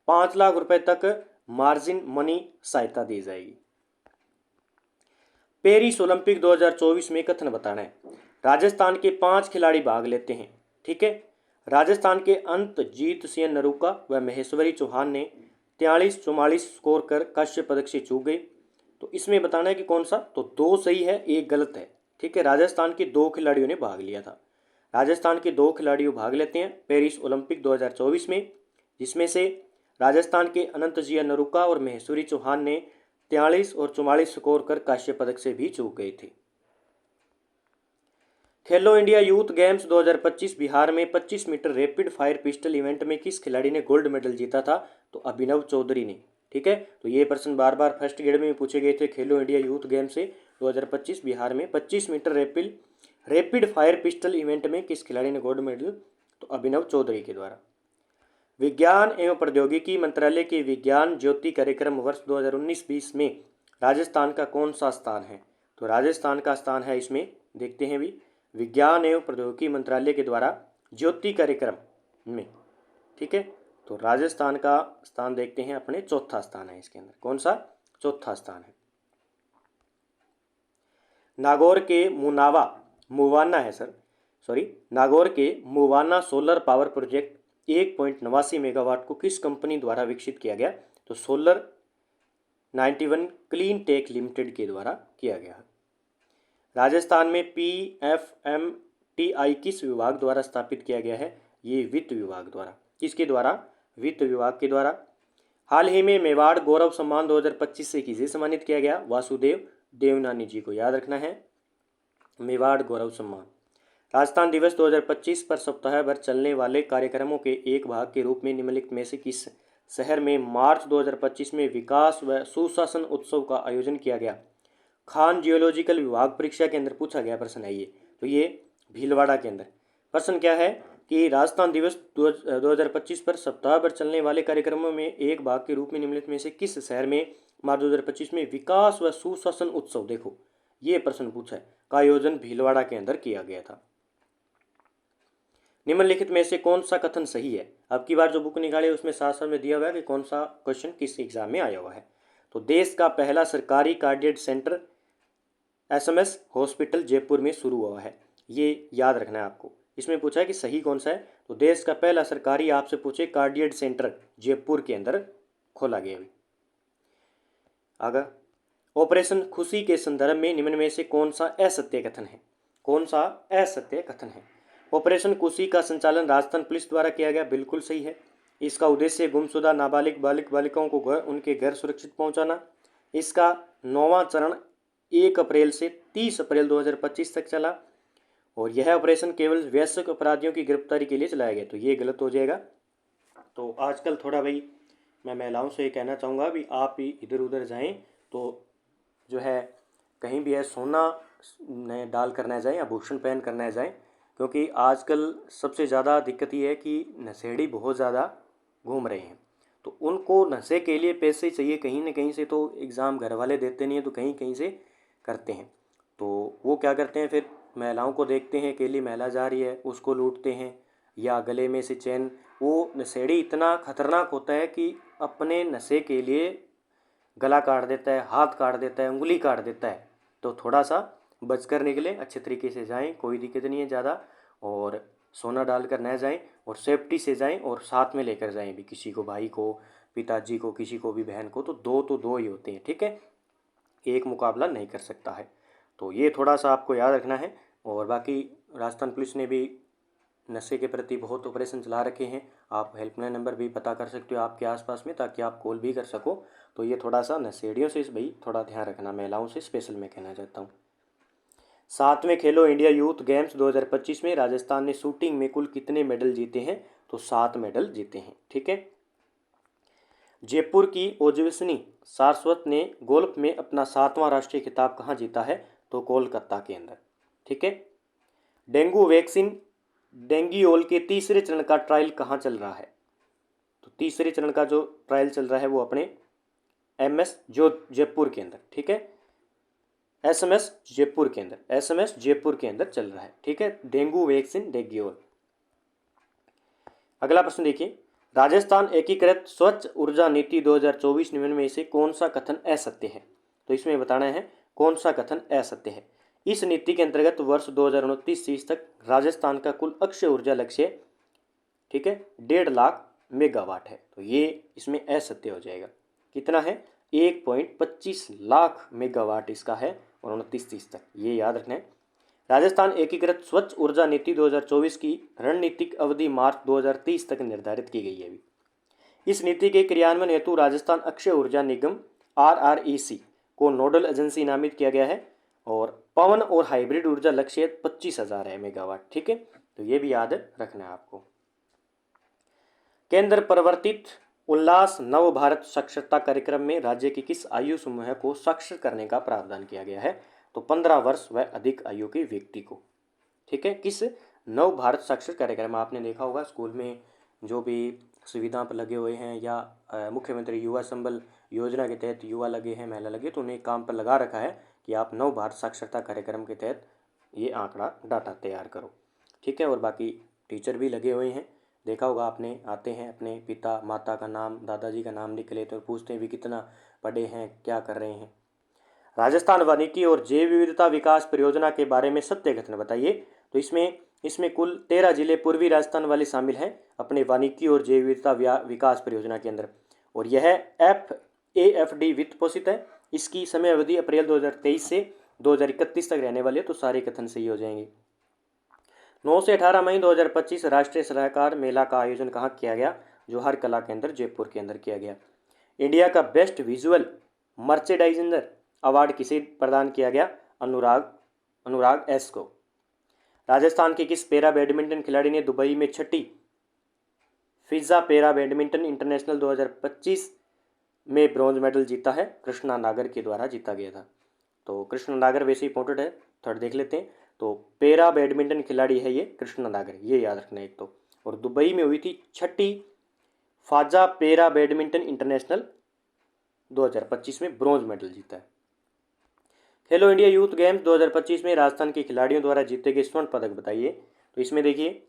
5 लाख रुपए तक मार्जिन मनी सहायता दी जाएगी। पेरिस ओलंपिक 2024 में कथन बताना है। राजस्थान के 5 खिलाड़ी भाग लेते हैं, ठीक है। राजस्थान के अंतजीत सिंह नरूका व महेश्वरी चौहान ने 43-44 स्कोर कर कांस्य पदक से चूक गए। तो इसमें बताना है कि कौन सा? तो 2 सही है, 1 गलत है, ठीक है। राजस्थान के 2 खिलाड़ियों ने भाग लिया था। राजस्थान के 2 खिलाड़ी भाग लेते हैं पेरिस ओलंपिक 2024 में, जिसमें से राजस्थान के अनंतजिया नरूका और महेश्वरी चौहान ने 43 और 44 स्कोर कर कांस्य पदक से भी चूक गए थे। खेलो इंडिया यूथ गेम्स 2025 बिहार में 25 metre rapid fire pistol event में किस खिलाड़ी ने गोल्ड मेडल जीता था? तो अभिनव चौधरी ने, ठीक है। तो ये प्रश्न बार बार फर्स्ट ग्रेड में पूछे गए थे। खेलो इंडिया यूथ गेम से 2025 बिहार में 25 metre rapid fire pistol event में किस खिलाड़ी ने गोल्ड मेडल? तो अभिनव चौधरी के द्वारा। विज्ञान एवं प्रौद्योगिकी मंत्रालय के विज्ञान ज्योति कार्यक्रम वर्ष 2019-20 में राजस्थान का कौन सा स्थान है? तो राजस्थान का स्थान है, इसमें देखते हैं भी, विज्ञान एवं प्रौद्योगिकी मंत्रालय के द्वारा ज्योति कार्यक्रम में, ठीक है। तो राजस्थान का स्थान देखते हैं, अपने 4था स्थान है इसके अंदर। कौन सा? 4था स्थान है। नागौर के मुवाना सोलर पावर प्रोजेक्ट 1.89 मेगावाट को किस कंपनी द्वारा विकसित किया गया? तो सोलर 91 क्लीन टेक लिमिटेड के द्वारा किया गया। राजस्थान में PFMTI किस विभाग द्वारा स्थापित किया गया है? ये वित्त विभाग द्वारा। किसके द्वारा? वित्त विभाग के द्वारा। हाल ही में मेवाड़ गौरव सम्मान 2025 से किसे सम्मानित किया गया? वासुदेव देवनानी जी को याद रखना है, मेवाड़ गौरव सम्मान। राजस्थान दिवस 2025 पर सप्ताह भर चलने वाले कार्यक्रमों के एक भाग के रूप में निम्नलिखित में से किस शहर में मार्च 2025 में विकास व सुशासन उत्सव का आयोजन किया गया? खान जियोलॉजिकल विभाग परीक्षा के अंदर पूछा गया प्रश्न है ये, तो ये भीलवाड़ा के अंदर। प्रश्न क्या है कि राजस्थान दिवस 2025 पर सप्ताह भर चलने वाले कार्यक्रमों में एक भाग के रूप में निम्नलिखित में से किस शहर में मार्च 2025 में विकास व सुशासन उत्सव, देखो ये प्रश्न पूछा है, का आयोजन भीलवाड़ा के अंदर किया गया था। निम्नलिखित में से कौन सा कथन सही है? अब की बार जो बुक निकाले उसमें साथ साथ में दिया हुआ है कि कौन सा क्वेश्चन किस एग्जाम में आया हुआ है। तो देश का पहला सरकारी cardiac centre SMS hospital Jaipur में शुरू हुआ है, ये याद रखना है आपको। इसमें पूछा है कि सही कौन सा है, तो देश का पहला सरकारी आपसे पूछे कार्डियक सेंटर जयपुर के अंदर खोला गया। आगे, ऑपरेशन खुशी के संदर्भ में निम्न में से कौन सा असत्य कथन है? कौन सा असत्य कथन है? ऑपरेशन खुशी का संचालन राजस्थान पुलिस द्वारा किया गया, बिल्कुल सही है। इसका उद्देश्य गुमशुदा नाबालिग बालिक बालिकाओं को उनके घर सुरक्षित पहुंचाना। इसका 9वां चरण 1 अप्रैल से 30 अप्रैल 2025 तक चला और यह ऑपरेशन केवल वयस्क अपराधियों की गिरफ्तारी के लिए चलाया गया, तो ये गलत हो जाएगा। तो आजकल थोड़ा भाई मैं महिलाओं से ये कहना चाहूँगा भी आप ही इधर उधर जाएं तो जो है कहीं भी है सोना न डाल कर ना जाएं, आभूषण पहन कर ना जाएं, क्योंकि आजकल सबसे ज़्यादा दिक्कत ये है कि नशेड़ी बहुत ज़्यादा घूम रहे हैं, तो उनको नशे के लिए पैसे चाहिए कहीं ना कहीं से, तो एग्ज़ाम घर वाले देते नहीं हैं तो कहीं कहीं से करते हैं। तो वो क्या करते हैं, फिर महिलाओं को देखते हैं अकेली महिला जा रही है उसको लूटते हैं, या गले में से चैन। वो नशेड़ी इतना खतरनाक होता है कि अपने नशे के लिए गला काट देता है, हाथ काट देता है, उंगली काट देता है। तो थोड़ा सा बच कर निकलें, अच्छे तरीके से जाएं, कोई दिक्कत नहीं है ज़्यादा, और सोना डाल कर न जाएं और सेफ्टी से जाएं और साथ में लेकर जाएं भी किसी को, भाई को, पिताजी को, किसी को भी, बहन को, तो दो ही होते हैं, ठीक है, एक मुकाबला नहीं कर सकता है। तो ये थोड़ा सा आपको याद रखना है। और बाकी राजस्थान पुलिस ने भी नशे के प्रति बहुत ऑपरेशन चला रखे हैं, आप हेल्पलाइन नंबर भी पता कर सकते हो आपके आसपास में, ताकि आप कॉल भी कर सको। तो ये थोड़ा सा नशेड़ियों से भाई थोड़ा ध्यान रखना, महिलाओं से स्पेशल मैं कहना चाहता हूँ। 7वें खेलो इंडिया यूथ गेम्स 2025 में राजस्थान ने शूटिंग में कुल कितने मेडल जीते हैं? तो 7 मेडल जीते हैं, ठीक है। जयपुर की ओजस्विनी सारस्वत ने गोल्फ में अपना 7वां राष्ट्रीय खिताब कहाँ जीता है? तो कोलकाता के अंदर, ठीक है। डेंगू वैक्सीन डेंगियोल के तीसरे चरण का ट्रायल कहाँ चल रहा है? तो तीसरे चरण का जो ट्रायल चल रहा है वो अपने MS जयपुर के अंदर, ठीक है, SMS जयपुर के अंदर, SMS जयपुर के अंदर चल रहा है, ठीक है, डेंगू वैक्सीन डेंगियोल। अगला प्रश्न देखिए, राजस्थान एकीकृत स्वच्छ ऊर्जा नीति 2024 निम्न में से कौन सा कथन असत्य है? तो इसमें बताना है कौन सा कथन असत्य है। इस नीति के अंतर्गत वर्ष 2029-30 तक राजस्थान का कुल अक्षय ऊर्जा लक्ष्य, ठीक है, 1.5 लाख मेगावाट है, तो ये इसमें असत्य हो जाएगा। कितना है? 1.25 लाख मेगावाट इसका है और 29-30 तक, ये याद रखना है। राजस्थान एकीकृत स्वच्छ ऊर्जा नीति 2024 की रणनीतिक अवधि मार्च 2030 तक निर्धारित की गई है अभी। इस नीति के क्रियान्वयन हेतु राजस्थान अक्षय ऊर्जा निगम RREC को नोडल एजेंसी नामित किया गया है और पवन और हाइब्रिड ऊर्जा लक्ष्य 25,000 है मेगावाट, ठीक है, तो ये भी याद रखना है आपको। केंद्र प्रवर्तित उल्लास नव भारत साक्षरता कार्यक्रम में राज्य की किस आयु समूह को साक्षर करने का प्रावधान किया गया है? तो 15 वर्ष व अधिक आयु के व्यक्ति को, ठीक है। किस नव भारत साक्षर कार्यक्रम, आपने देखा होगा स्कूल में जो भी सुविधा पर लगे हुए हैं या मुख्यमंत्री युवा संबल योजना के तहत युवा लगे हैं, महिला लगे, तो उन्हें काम पर लगा रखा है कि आप नव भारत साक्षरता कार्यक्रम के तहत ये आंकड़ा डाटा तैयार करो, ठीक है। और बाकी टीचर भी लगे हुए हैं, देखा होगा आपने, आते हैं अपने पिता माता का नाम, दादाजी का नाम लिख लेते और पूछते हैं भी कितना पढ़े हैं, क्या कर रहे हैं। राजस्थान वानिकी और जैव विविधता विकास परियोजना के बारे में सत्य कथन बताइए। तो इसमें कुल 13 जिले पूर्वी राजस्थान वाले शामिल हैं अपने वानिकी और जैव विविधता विकास परियोजना के अंदर। और यह FAFD वित्त पोषित है। इसकी समय अवधि अप्रैल 2023 से 2031 तक रहने वाली है, तो सारे कथन सही हो जाएंगे। 9 से 18 मई 2025 राष्ट्रीय सलाहकार मेला का आयोजन कहाँ किया गया? जौहर कला केंद्र जयपुर के अंदर किया गया। इंडिया का बेस्ट विजुअल मर्चेडाइजिंग अवार्ड किसे प्रदान किया गया? अनुराग एस को। राजस्थान के किस पैरा बैडमिंटन खिलाड़ी ने दुबई में छठी फिजा पैरा बैडमिंटन इंटरनेशनल 2025 में ब्रॉन्ज मेडल जीता है? कृष्णा नागर के द्वारा जीता गया था। तो कृष्णा नागर वैसे इंपॉर्टेंट है, थोड़ा देख लेते हैं। तो पैरा बैडमिंटन खिलाड़ी है ये कृष्णा नागर, ये याद रखना है एक तो। और दुबई में हुई थी छठी फाजा पैरा बैडमिंटन इंटरनेशनल 2025 में ब्रॉन्ज मेडल जीता है। खेलो इंडिया यूथ गेम्स 2025 में राजस्थान के खिलाड़ियों द्वारा जीते गए स्वर्ण पदक बताइए। तो इसमें देखिए,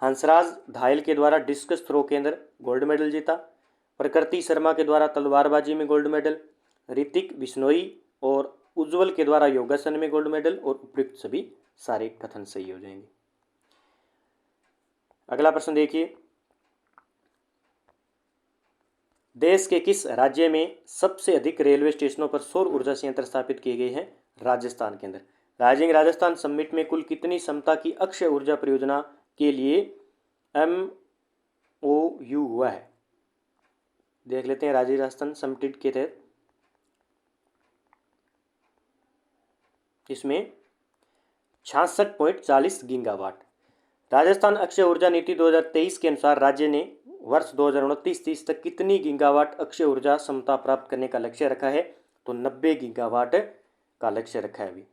हंसराज धायल के द्वारा डिस्कस थ्रो के अंदर गोल्ड मेडल जीता, प्रकृति शर्मा के द्वारा तलवारबाजी में गोल्ड मेडल, ऋतिक बिश्नोई और उज्जवल के द्वारा योगासन में गोल्ड मेडल, और उपयुक्त सभी सारे कथन सही हो जाएंगे। अगला प्रश्न देखिए, देश के किस राज्य में सबसे अधिक रेलवे स्टेशनों पर सौर ऊर्जा संयंत्र स्थापित किए गए हैं? राजस्थान के अंदर। राइजिंग राजस्थान समिट में कुल कितनी क्षमता की अक्षय ऊर्जा परियोजना के लिए MOU हुआ है? देख लेते हैं राइजिंग राजस्थान समिट के तहत। इसमें 66.40 गीगावाट। राजस्थान अक्षय ऊर्जा नीति 2023 के अनुसार राज्य ने वर्ष 2029-30 तक कितनी गीगावाट अक्षय ऊर्जा क्षमता प्राप्त करने का लक्ष्य रखा है? तो 90 गीगावाट का लक्ष्य रखा है अभी।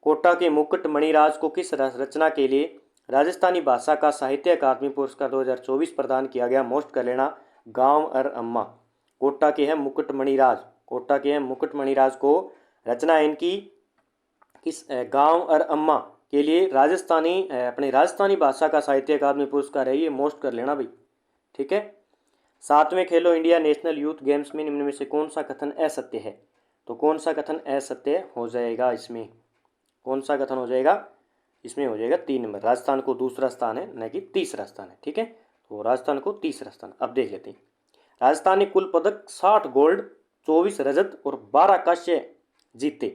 कोटा के मुकुट मणिराज को किस रचना के लिए राजस्थानी भाषा का साहित्य अकादमी पुरस्कार 2024 प्रदान किया गया? मोस्ट कर लेना, गांव और अम्मा। कोटा के हैं मुकुट मणिराज को रचना इनकी किस गांव और अम्मा के लिए अपनी राजस्थानी भाषा का साहित्य अकादमी पुरस्कार है, ये मोस्ट कर लेना भाई, ठीक है। 7वें खेलो इंडिया नेशनल यूथ गेम्स में निम्न में से कौन सा कथन असत्य है? तो कौन सा कथन असत्य हो जाएगा? इसमें कौन सा कथन हो जाएगा? इसमें हो जाएगा 3 नंबर, राजस्थान को दूसरा स्थान है, न कि तीसरा स्थान है, ठीक है। तो राजस्थान को तीसरा स्थान। अब देख लेते हैं, राजस्थान ने कुल पदक 60 गोल्ड, 24 रजत और 12 कांस्य जीते।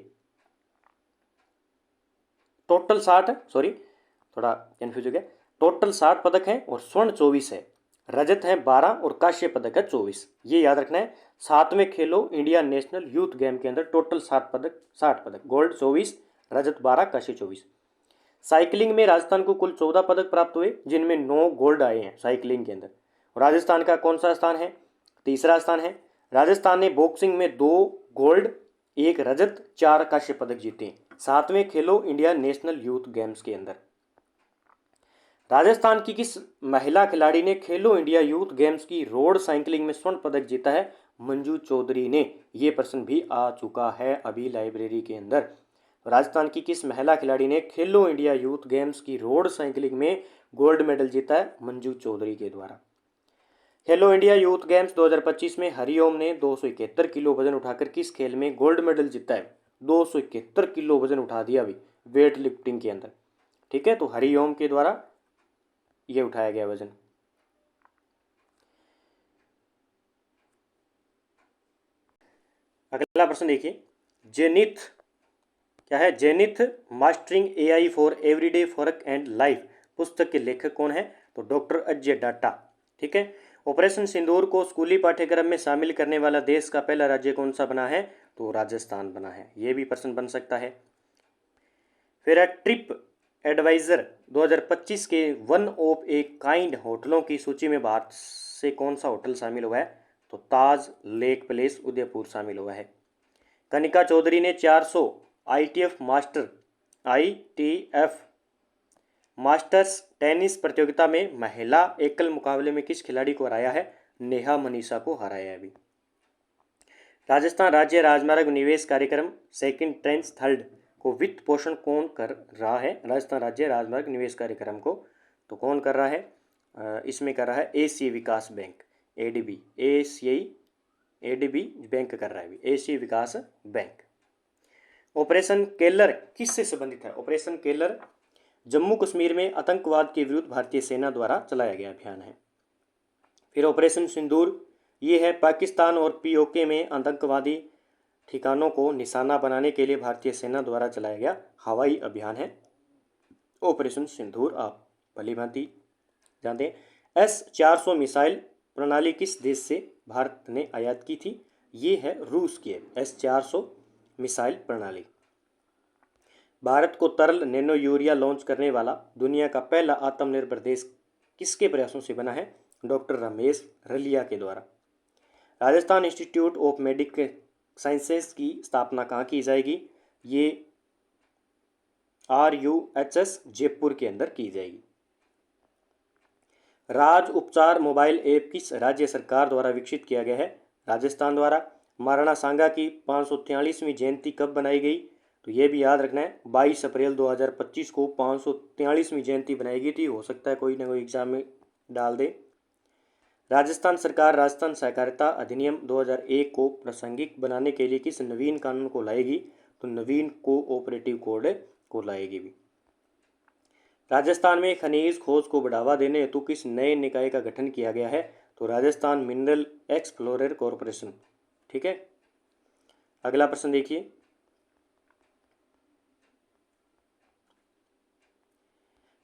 टोटल 60, सॉरी थोड़ा कंफ्यूज हो गया, टोटल 60 पदक हैं और स्वर्ण 24 है, रजत है 12 और कांस्य पदक है 24। ये याद रखना है। 7वें खेलो इंडिया नेशनल यूथ गेम के अंदर टोटल 60 पदक, गोल्ड 24, रजत 12, कांस्य 24। साइकिलिंग में राजस्थान को कुल 14 पदक प्राप्त हुए, जिनमें 9 गोल्ड आए हैं साइकिलिंग के अंदर। राजस्थान का कौन सा स्थान है? तीसरा स्थान है। राजस्थान ने बॉक्सिंग में 2 गोल्ड, 1 रजत, 4 कांस्य पदक जीते हैं 7वें खेलो इंडिया नेशनल यूथ गेम्स के अंदर। राजस्थान की किस महिला खिलाड़ी ने खेलो इंडिया यूथ गेम्स की रोड साइकिलिंग में स्वर्ण पदक जीता है? मंजू चौधरी ने। ये प्रश्न भी आ चुका है अभी लाइब्रेरी के अंदर। राजस्थान की किस महिला खिलाड़ी ने खेलो इंडिया यूथ गेम्स की रोड साइकिलिंग में गोल्ड मेडल जीता है? मंजू चौधरी के द्वारा। खेलो इंडिया यूथ गेम्स 2025 में हरिओम ने 271 किलो वजन उठाकर किस खेल में गोल्ड मेडल जीता है? 271 किलो वजन उठा दिया अभी वेट लिफ्टिंग के अंदर, ठीक है। तो हरिओम के द्वारा ये उठाया गया वजन। अगला प्रश्न देखिए, जेनिथ क्या है? Zenith mastering AI for everyday work and life पुस्तक के लेखक कौन है? तो डॉक्टर अजय डाटा, ठीक है। ऑपरेशन सिंदूर को स्कूली पाठ्यक्रम में शामिल करने वाला देश का पहला राज्य कौन सा बना है? तो राजस्थान बना है। ये भी प्रश्न बन सकता है। फिर है ट्रिप एडवाइजर 2025 के वन ऑफ ए काइंड होटलों की सूची में भारत से कौन सा होटल शामिल हुआ है? तो ताज लेक प्लेस उदयपुर शामिल हुआ है। कनिका चौधरी ने 400 ITF मास्टर्स टेनिस प्रतियोगिता में महिला एकल मुकाबले में किस खिलाड़ी को हराया है? नेहा मनीषा को हराया है अभी। राजस्थान राज्य राजमार्ग निवेश कार्यक्रम सेकंड ट्रेंच थर्ड को वित्त पोषण कौन कर रहा है? राजस्थान राज्य राजमार्ग निवेश कार्यक्रम को तो कौन कर रहा है? इसमें कर रहा है एशियाई विकास बैंक, ADB, ADB बैंक कर रहा है अभी, एशियाई विकास बैंक। ऑपरेशन केलर किससे संबंधित है? ऑपरेशन केलर जम्मू कश्मीर में आतंकवाद के विरुद्ध भारतीय सेना द्वारा चलाया गया अभियान है। फिर ऑपरेशन सिंदूर, ये है पाकिस्तान और पीओके में आतंकवादी ठिकानों को निशाना बनाने के लिए भारतीय सेना द्वारा चलाया गया हवाई अभियान है ऑपरेशन सिंदूर। आप भली भांति जानते हैं। S-400 मिसाइल प्रणाली किस देश से भारत ने आयात की थी? ये है रूस की S-400 मिसाइल प्रणाली। भारत को तरल नैनो यूरिया लॉन्च करने वाला दुनिया का पहला आत्मनिर्भर देश किसके प्रयासों से बना है? डॉक्टर रमेश रलिया के द्वारा। Rajasthan institute of medical sciences की स्थापना कहाँ की जाएगी? ये RUHS जयपुर के अंदर की जाएगी। राज उपचार मोबाइल ऐप किस राज्य सरकार द्वारा विकसित किया गया है? राजस्थान द्वारा। महाराणा सांगा की 543वीं जयंती कब बनाई गई? तो ये भी याद रखना है, 22 अप्रैल 2025 को 543वीं जयंती बनाई गई थी। हो सकता है कोई ना कोई एग्जाम में डाल दे। राजस्थान सरकार राजस्थान सहकारिता अधिनियम 2001 को प्रासंगिक बनाने के लिए किस नवीन कानून को लाएगी? तो नवीन कोऑपरेटिव कोड को लाएगी भी। राजस्थान में खनिज खोज को बढ़ावा देने हेतु किस नए निकाय का गठन किया गया है? तो राजस्थान मिनरल एक्सप्लोरर कॉरपोरेशन। ठीक है, अगला प्रश्न देखिए।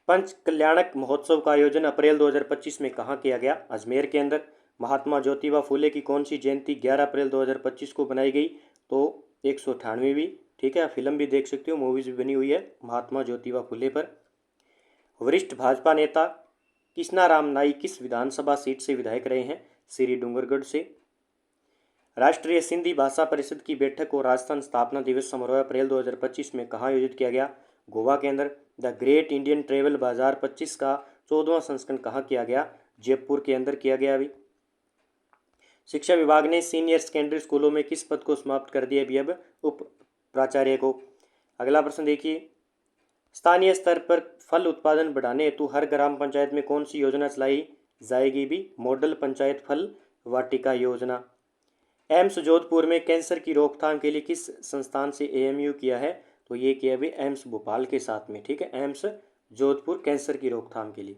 पंच कल्याणक महोत्सव का आयोजन अप्रैल 2025 में कहाँ किया गया? अजमेर के अंदर। महात्मा ज्योतिबा फुले की कौन सी जयंती 11 अप्रैल 2025 को बनाई गई? तो 198वीं। ठीक है, फिल्म भी देख सकते हो, मूवीज भी बनी हुई है महात्मा ज्योतिबा फुले पर। वरिष्ठ भाजपा नेता कृष्णाराम नाईक किस विधानसभा सीट से विधायक रहे हैं? श्री डूंगरगढ़ से। राष्ट्रीय सिंधी भाषा परिषद की बैठक और राजस्थान स्थापना दिवस समारोह अप्रैल 2025 में कहाँ आयोजित किया गया? गोवा के अंदर। द ग्रेट इंडियन ट्रेवल बाजार 25 का 14वां संस्करण कहाँ किया गया? जयपुर के अंदर किया गया अभी। शिक्षा विभाग ने सीनियर सेकेंडरी स्कूलों में किस पद को समाप्त कर दिया अभी अब? उप प्राचार्य को। अगला प्रश्न देखिए। स्थानीय स्तर पर फल उत्पादन बढ़ाने हेतु हर ग्राम पंचायत में कौन सी योजना चलाई जाएगी भी? मॉडल पंचायत फल वाटिका योजना। एम्स जोधपुर में कैंसर की रोकथाम के लिए किस संस्थान से AMU किया है? तो ये किया भी एम्स भोपाल के साथ में। ठीक है, एम्स जोधपुर कैंसर की रोकथाम के लिए।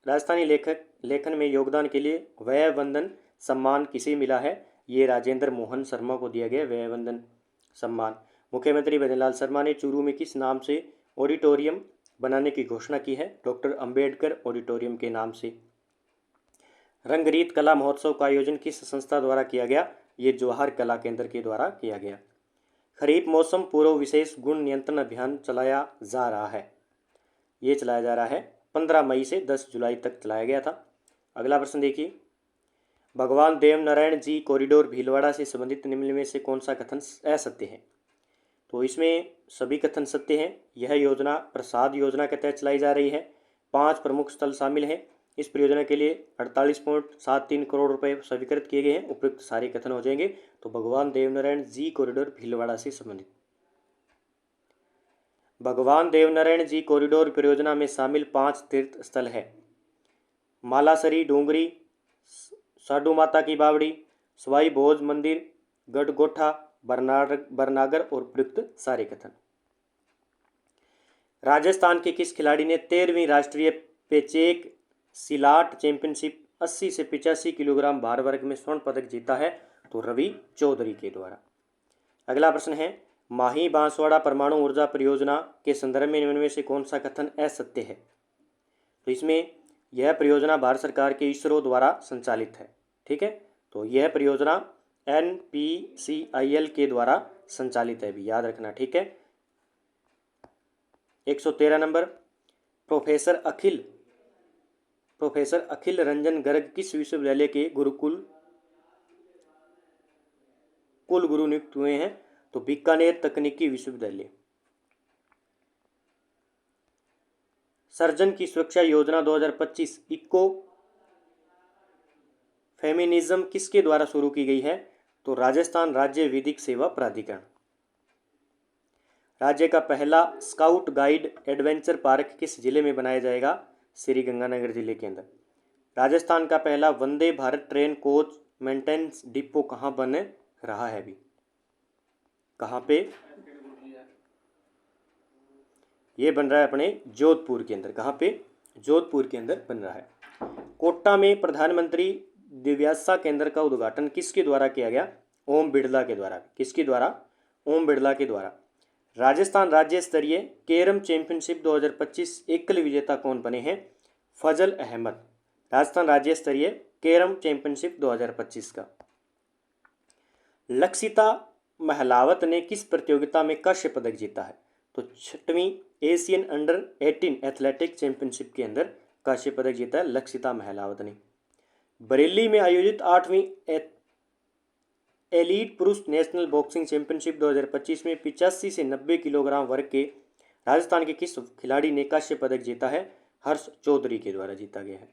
राजस्थानी लेखन में योगदान के लिए व्यय वंदन सम्मान किसे मिला है? ये राजेंद्र मोहन शर्मा को दिया गया व्यय वंदन सम्मान। मुख्यमंत्री भजनलाल शर्मा ने चूरू में किस नाम से ऑडिटोरियम बनाने की घोषणा की है? डॉक्टर अंबेडकर ऑडिटोरियम के नाम से। रंगरीत कला महोत्सव का आयोजन किस संस्था द्वारा किया गया? ये जवाहर कला केंद्र के द्वारा किया गया। खरीफ मौसम पूर्व विशेष गुण नियंत्रण अभियान चलाया जा रहा है। ये चलाया जा रहा है 15 मई से 10 जुलाई तक चलाया गया था। अगला प्रश्न देखिए। भगवान देवनारायण जी कॉरिडोर भीलवाड़ा से संबंधित निम्न में से कौन सा कथन असत्य है? तो इसमें सभी कथन सत्य हैं। यह योजना प्रसाद योजना के तहत चलाई जा रही है। 5 प्रमुख स्थल शामिल हैं। इस परियोजना के लिए 48.73 करोड़ रुपए स्वीकृत किए गए हैं। उपयुक्त सारे कथन हो जाएंगे। तो भगवान देवनारायण जी कॉरिडोर भीलवाड़ा से संबंधित। भगवान देवनारायण जी कॉरिडोर परियोजना में शामिल 5 तीर्थ स्थल है। मालासरी डोंगरी, साडू माता की बावड़ी, सवाई भोज मंदिर, गढ़गोठा, बरनागर और उपयुक्त सारे कथन। राजस्थान के किस खिलाड़ी ने 13वीं राष्ट्रीय पेचेक सिलाट चैंपियनशिप 80 से 85 किलोग्राम भार वर्ग में स्वर्ण पदक जीता है? तो रवि चौधरी के द्वारा। अगला प्रश्न है। माही बांसवाड़ा परमाणु ऊर्जा परियोजना के संदर्भ में निम्न में से कौन सा कथन असत्य है? तो इसमें यह परियोजना भारत सरकार के इसरो द्वारा संचालित है। ठीक है, तो यह परियोजना NPCIL के द्वारा संचालित है भी, याद रखना। ठीक है, 113 नंबर। प्रोफेसर अखिल रंजन गर्ग किस विश्वविद्यालय के कुलगुरु नियुक्त हुए हैं? तो बीकानेर तकनीकी विश्वविद्यालय। सर्जन की सुरक्षा योजना 2025 इको फेमिनिज्म किसके द्वारा शुरू की गई है? तो राजस्थान राज्य विधिक सेवा प्राधिकरण। राज्य का पहला स्काउट गाइड एडवेंचर पार्क किस जिले में बनाया जाएगा? श्री गंगानगर जिले के अंदर। राजस्थान का पहला Vande Bharat train coach maintenance depot कहाँ बन रहा है अभी? कहाँ पे? ये बन रहा है अपने जोधपुर के अंदर। कहाँ पे? जोधपुर के अंदर बन रहा है। कोटा में प्रधानमंत्री दिव्यासा केंद्र का उद्घाटन किसके द्वारा किया गया? ओम बिड़ला के द्वारा। किसके द्वारा? ओम बिड़ला के द्वारा। राजस्थान राज्य स्तरीय कैरम चैंपियनशिप 2025 एकल विजेता कौन बने हैं? फजल अहमद। राजस्थान राज्य स्तरीय कैरम चैंपियनशिप 2025 का। लक्षिता महलावत ने किस प्रतियोगिता में कांस्य पदक जीता है? तो 6वीं एशियन अंडर 18 एथलेटिक चैंपियनशिप के अंदर कांस्य पदक जीता है लक्षिता महलावत ने। बरेली में आयोजित 8वीं एलीट पुरुष नेशनल बॉक्सिंग चैंपियनशिप 2025 में 85 से 90 किलोग्राम वर्ग के राजस्थान के किस खिलाड़ी ने कांस्य पदक जीता है? हर्ष चौधरी के द्वारा जीता गया है।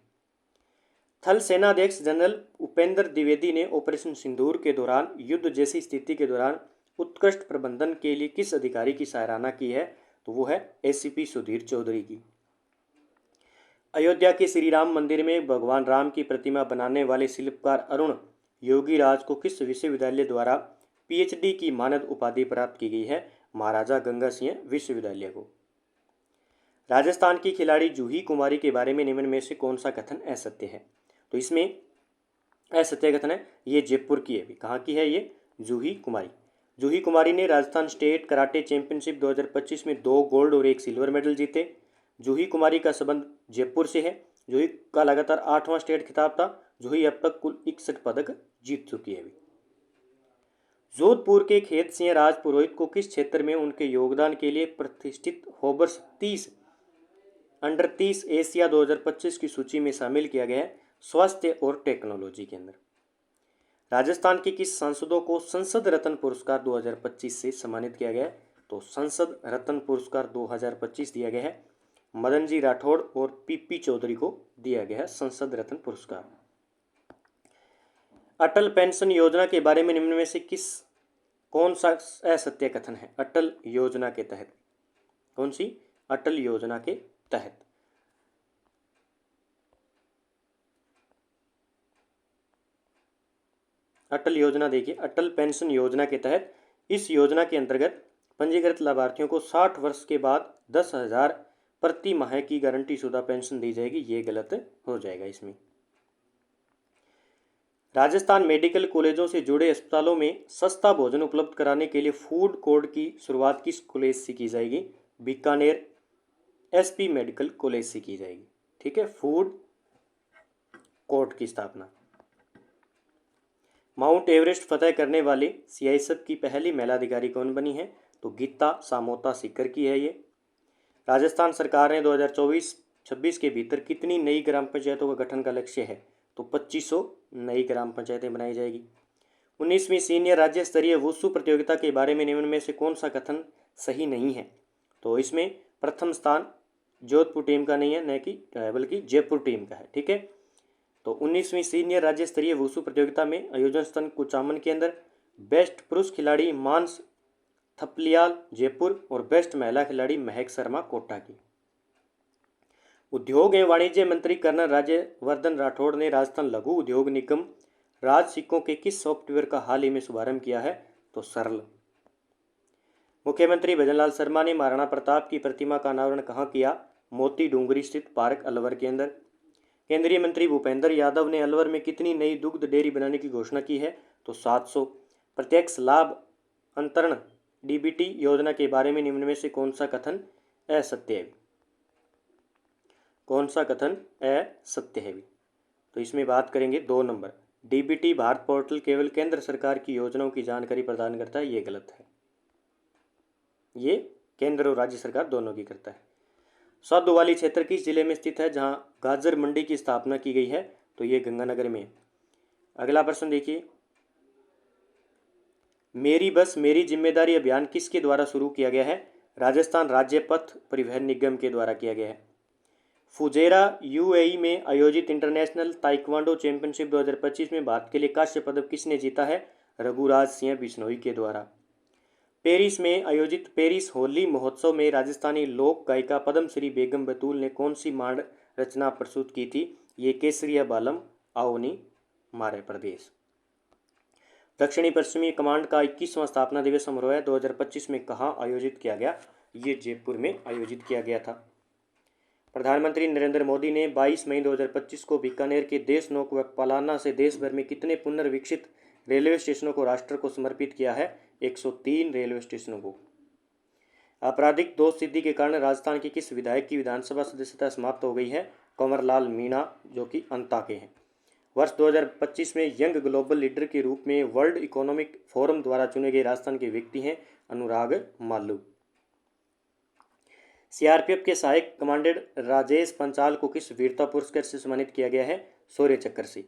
थल सेनाध्यक्ष जनरल उपेंद्र द्विवेदी ने ऑपरेशन सिंदूर के दौरान युद्ध जैसी स्थिति के दौरान उत्कृष्ट प्रबंधन के लिए किस अधिकारी की सराहना की है? तो वो है एसीपी सुधीर चौधरी की। अयोध्या के श्री राम मंदिर में भगवान राम की प्रतिमा बनाने वाले शिल्पकार अरुण योगीराज को किस विश्वविद्यालय द्वारा पीएचडी की मानद उपाधि प्राप्त की गई है? महाराजा गंगा सिंह विश्वविद्यालय को। राजस्थान की खिलाड़ी जूही कुमारी के बारे में निम्न में से कौन सा कथन असत्य है? तो इसमें असत्य कथन है, ये जयपुर की है। कहाँ की है ये? जूही कुमारी। जूही कुमारी ने राजस्थान स्टेट कराटे चैंपियनशिप 2025 में 2 गोल्ड और 1 सिल्वर मेडल जीते। जूही कुमारी का संबंध जयपुर से है। जूही का लगातार 8वां स्टेट खिताब था। जूही अब तक कुल 61 पदक जीत चुकी है। जोधपुर के खेत सिंह राज पुरोहित को किस क्षेत्र में उनके योगदान के लिए प्रतिष्ठित फोर्ब्स 30 अंडर 30 एशिया 2025 की सूची में शामिल किया गया है? स्वास्थ्य और टेक्नोलॉजी के अंदर। राजस्थान के किस सांसदों को संसद रत्न पुरस्कार 2025 से सम्मानित किया गया है? तो संसद रत्न पुरस्कार 2025 दिया गया है मदन जी राठौड़ और पीपी चौधरी को दिया गया है संसद रत्न पुरस्कार। अटल पेंशन योजना के बारे में निम्न में से कौन सा असत्य कथन है? अटल योजना के तहत कौन सी? अटल योजना के तहत अटल योजना देखिए, अटल पेंशन योजना के तहत इस योजना के अंतर्गत पंजीकृत लाभार्थियों को 60 वर्ष के बाद 10,000 प्रति माह की गारंटी शुदा पेंशन दी जाएगी। ये गलत हो जाएगा इसमें। राजस्थान मेडिकल कॉलेजों से जुड़े अस्पतालों में सस्ता भोजन उपलब्ध कराने के लिए फूड कोर्ट की शुरुआत किस कॉलेज से की जाएगी? बीकानेर एसपी मेडिकल कॉलेज से की जाएगी। ठीक है, फूड कोर्ट की स्थापना। माउंट एवरेस्ट फतह करने वाले सीआईएसएफ की पहली महिला अधिकारी कौन बनी है? तो गीता सामोता सीकर की है ये। राजस्थान सरकार ने 2024-26 के भीतर कितनी नई ग्राम पंचायतों का गठन का लक्ष्य है? तो 2500 नई ग्राम पंचायतें बनाई जाएगी। 19वीं सीनियर राज्य स्तरीय वुशु प्रतियोगिता के बारे में निम्न में से कौन सा कथन सही नहीं है? तो इसमें प्रथम स्थान जोधपुर टीम का नहीं है, न कि बल्कि जयपुर टीम का है। ठीक है, तो 19वीं सीनियर राज्य स्तरीय वुशु प्रतियोगिता में आयोजन स्थल कुचामन के अंदर बेस्ट पुरुष खिलाड़ी मानस थपलियाल जयपुर और बेस्ट महिला खिलाड़ी महक शर्मा कोटा की। उद्योग एवं वाणिज्य मंत्री कर्नल राज्यवर्धन राठौड़ ने राजस्थान लघु उद्योग निगम राज सिक्कों के किस सॉफ्टवेयर का हाल ही में शुभारंभ किया है? तो सरल। मुख्यमंत्री भजनलाल शर्मा ने महाराणा प्रताप की प्रतिमा का अनावरण कहाँ किया? मोती डूंगरी स्थित पार्क अलवर के अंदर। केंद्रीय मंत्री भूपेंद्र यादव ने अलवर में कितनी नई दुग्ध डेयरी बनाने की घोषणा की है? तो 700। प्रत्यक्ष लाभ अंतरण डीबीटी योजना के बारे में निम्न में से कौन सा कथन असत्य है? कौन सा कथन असत्य है? तो इसमें बात करेंगे 2 नंबर। डीबीटी भारत पोर्टल केवल केंद्र सरकार की योजनाओं की जानकारी प्रदान करता है, ये गलत है। ये केंद्र और राज्य सरकार दोनों की करता है। सौदवाली क्षेत्र किस जिले में स्थित है जहां गाजर मंडी की स्थापना की गई है? तो ये गंगानगर में है। अगला प्रश्न देखिए, मेरी बस मेरी जिम्मेदारी अभियान किसके द्वारा शुरू किया गया है? राजस्थान राज्य पथ परिवहन निगम के द्वारा किया गया है। फुजेरा यूएई में आयोजित इंटरनेशनल ताइक्वांडो चैंपियनशिप 2025 में भारत के लिए कांस्य पदक किसने जीता है? रघुराज सिंह बिश्नोई के द्वारा। पेरिस में आयोजित पेरिस होली महोत्सव में राजस्थानी लोक गायिका पद्मश्री बेगम बतूल ने कौन सी मांड रचना प्रस्तुत की थी? ये केसरिया बालम आओनी मारे प्रदेश। दक्षिणी पश्चिमी कमांड का 21वां स्थापना दिवस समारोह 2025 में कहाँ आयोजित किया गया? ये जयपुर में आयोजित किया गया था। प्रधानमंत्री नरेंद्र मोदी ने 22 मई 2025 को बीकानेर के देश नोक व पलाना से देश भर में कितने पुनर्विकसित रेलवे स्टेशनों को राष्ट्र को समर्पित किया है? 103 रेलवे स्टेशनों को। आपराधिक दोष सिद्धि के कारण राजस्थान के किस विधायक की विधानसभा सदस्यता समाप्त हो गई है? कंवरलाल मीणा, जो कि अंता के हैं। वर्ष 2025 में यंग ग्लोबल लीडर के रूप में वर्ल्ड इकोनॉमिक फोरम द्वारा चुने गए राजस्थान के व्यक्ति हैं अनुराग मालू। सीआरपीएफ के सहायक कमांडेंट राजेश पंचाल को किस वीरता पुरस्कार से सम्मानित किया गया है? शौर्य चक्र से।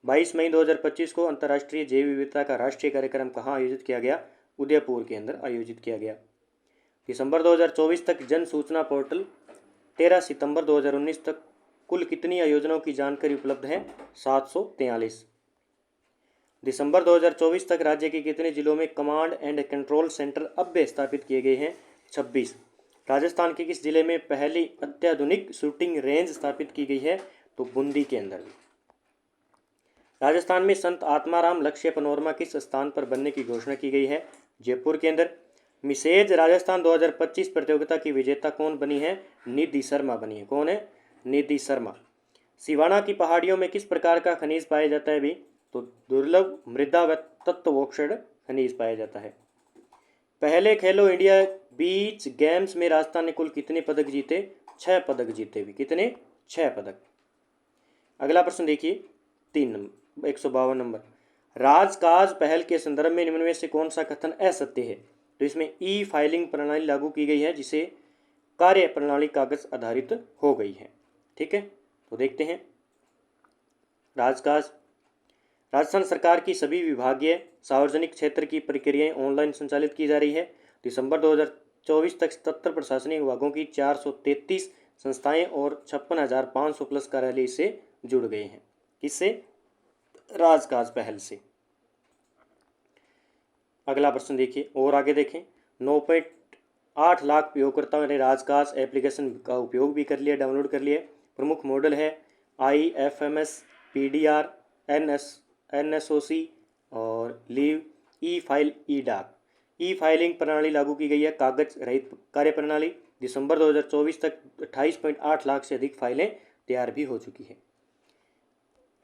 22 मई 2025 को अंतर्राष्ट्रीय जैव विविधता का राष्ट्रीय कार्यक्रम कहाँ आयोजित किया गया? उदयपुर के अंदर आयोजित किया गया। दिसंबर 2024 तक जन सूचना पोर्टल, 13 सितंबर 2019 तक कुल कितनी योजनाओं की जानकारी उपलब्ध है? 743। दिसंबर 2024 तक राज्य के कितने जिलों में कमांड एंड कंट्रोल सेंटर अब स्थापित किए गए हैं? 26। राजस्थान के किस जिले में पहली अत्याधुनिक शूटिंग रेंज स्थापित की गई है? तो बूंदी के अंदर। राजस्थान में संत आत्माराम लक्ष्य पनोरमा किस स्थान पर बनने की घोषणा की गई है? जयपुर के अंदर। मिसेज राजस्थान 2025 प्रतियोगिता की विजेता कौन बनी है? निधि शर्मा बनी है। कौन है? निधि शर्मा। सिवाना की पहाड़ियों में किस प्रकार का खनिज पाया जाता है भी? तो दुर्लभ मृदा व तत्वोक्षण खनिज पाया जाता है। पहले खेलो इंडिया बीच गेम्स में राजस्थान ने कुल कितने पदक जीते? 6 पदक जीते भी। कितने? 6 पदक। अगला प्रश्न देखिए 3 नंबर 152 नंबर। राजकाज पहल के संदर्भ में निम्न में से कौन सा कथन असत्य है? तो इसमें ई फाइलिंग प्रणाली लागू की गई है जिसे कार्य प्रणाली कागज आधारित हो गई है। ठीक है, तो देखते हैं। राजकाज, राजस्थान सरकार की सभी विभागीय सार्वजनिक क्षेत्र की प्रक्रियाएं ऑनलाइन संचालित की जा रही है। दिसंबर 2024 तक 77 प्रशासनिक विभागों की 433 संस्थाएं और 56,500 प्लस कार्यालय इससे जुड़ गए हैं। किससे? राजकाज पहल से। अगला प्रश्न देखिए और आगे देखें। 9.8 लाख उपयोगकर्ताओं ने राजकाज एप्लीकेशन का उपयोग भी कर लिया, डाउनलोड कर लिया। प्रमुख मॉडल है IFMS, PDR, NSOC और लीव, ई फाइल, ई डाक। ई फाइलिंग प्रणाली लागू की गई है, कागज रहित कार्य प्रणाली। दिसंबर 2024 तक 28.8 लाख से अधिक फाइलें तैयार भी हो चुकी है।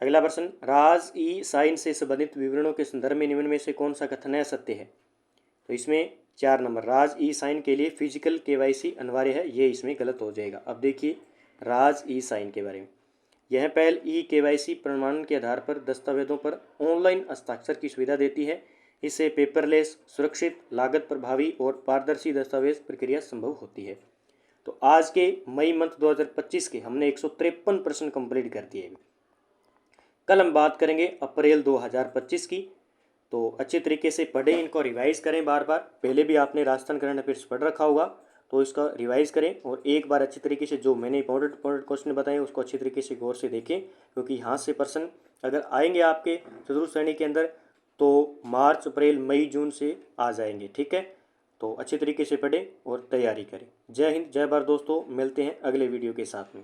अगला प्रश्न, राज ई साइन से संबंधित विवरणों के संदर्भ में निम्न में से कौन सा कथन सत्य है? तो इसमें 4 नंबर, राज ई साइन के लिए फिजिकल KYC अनिवार्य है, ये इसमें गलत हो जाएगा। अब देखिए राज ई साइन के बारे में। यह पहल KYC प्रमाणन के आधार पर दस्तावेजों पर ऑनलाइन हस्ताक्षर की सुविधा देती है। इससे पेपरलेस, सुरक्षित, लागत प्रभावी और पारदर्शी दस्तावेज प्रक्रिया संभव होती है। तो आज के मई मंथ 2025 के हमने 153 प्रश्न कंप्लीट कर दिए। कल हम बात करेंगे अप्रैल 2025 की। तो अच्छे तरीके से पढ़ें, इनको रिवाइज करें बार बार। पहले भी आपने राजस्थान करंट अफेयर्स पढ़ रखा होगा, तो इसका रिवाइज करें और एक बार अच्छी तरीके से जो मैंने इंपॉर्टेंट क्वेश्चन बताए उसको अच्छी तरीके से गौर से देखें, क्योंकि यहाँ से प्रश्न अगर आएंगे आपके चतुर्थ श्रेणी के अंदर तो मार्च, अप्रैल, मई, जून से आ जाएंगे। ठीक है, तो अच्छे तरीके से पढ़ें और तैयारी करें। जय हिंद, जय भारत दोस्तों। मिलते हैं अगले वीडियो के साथ में।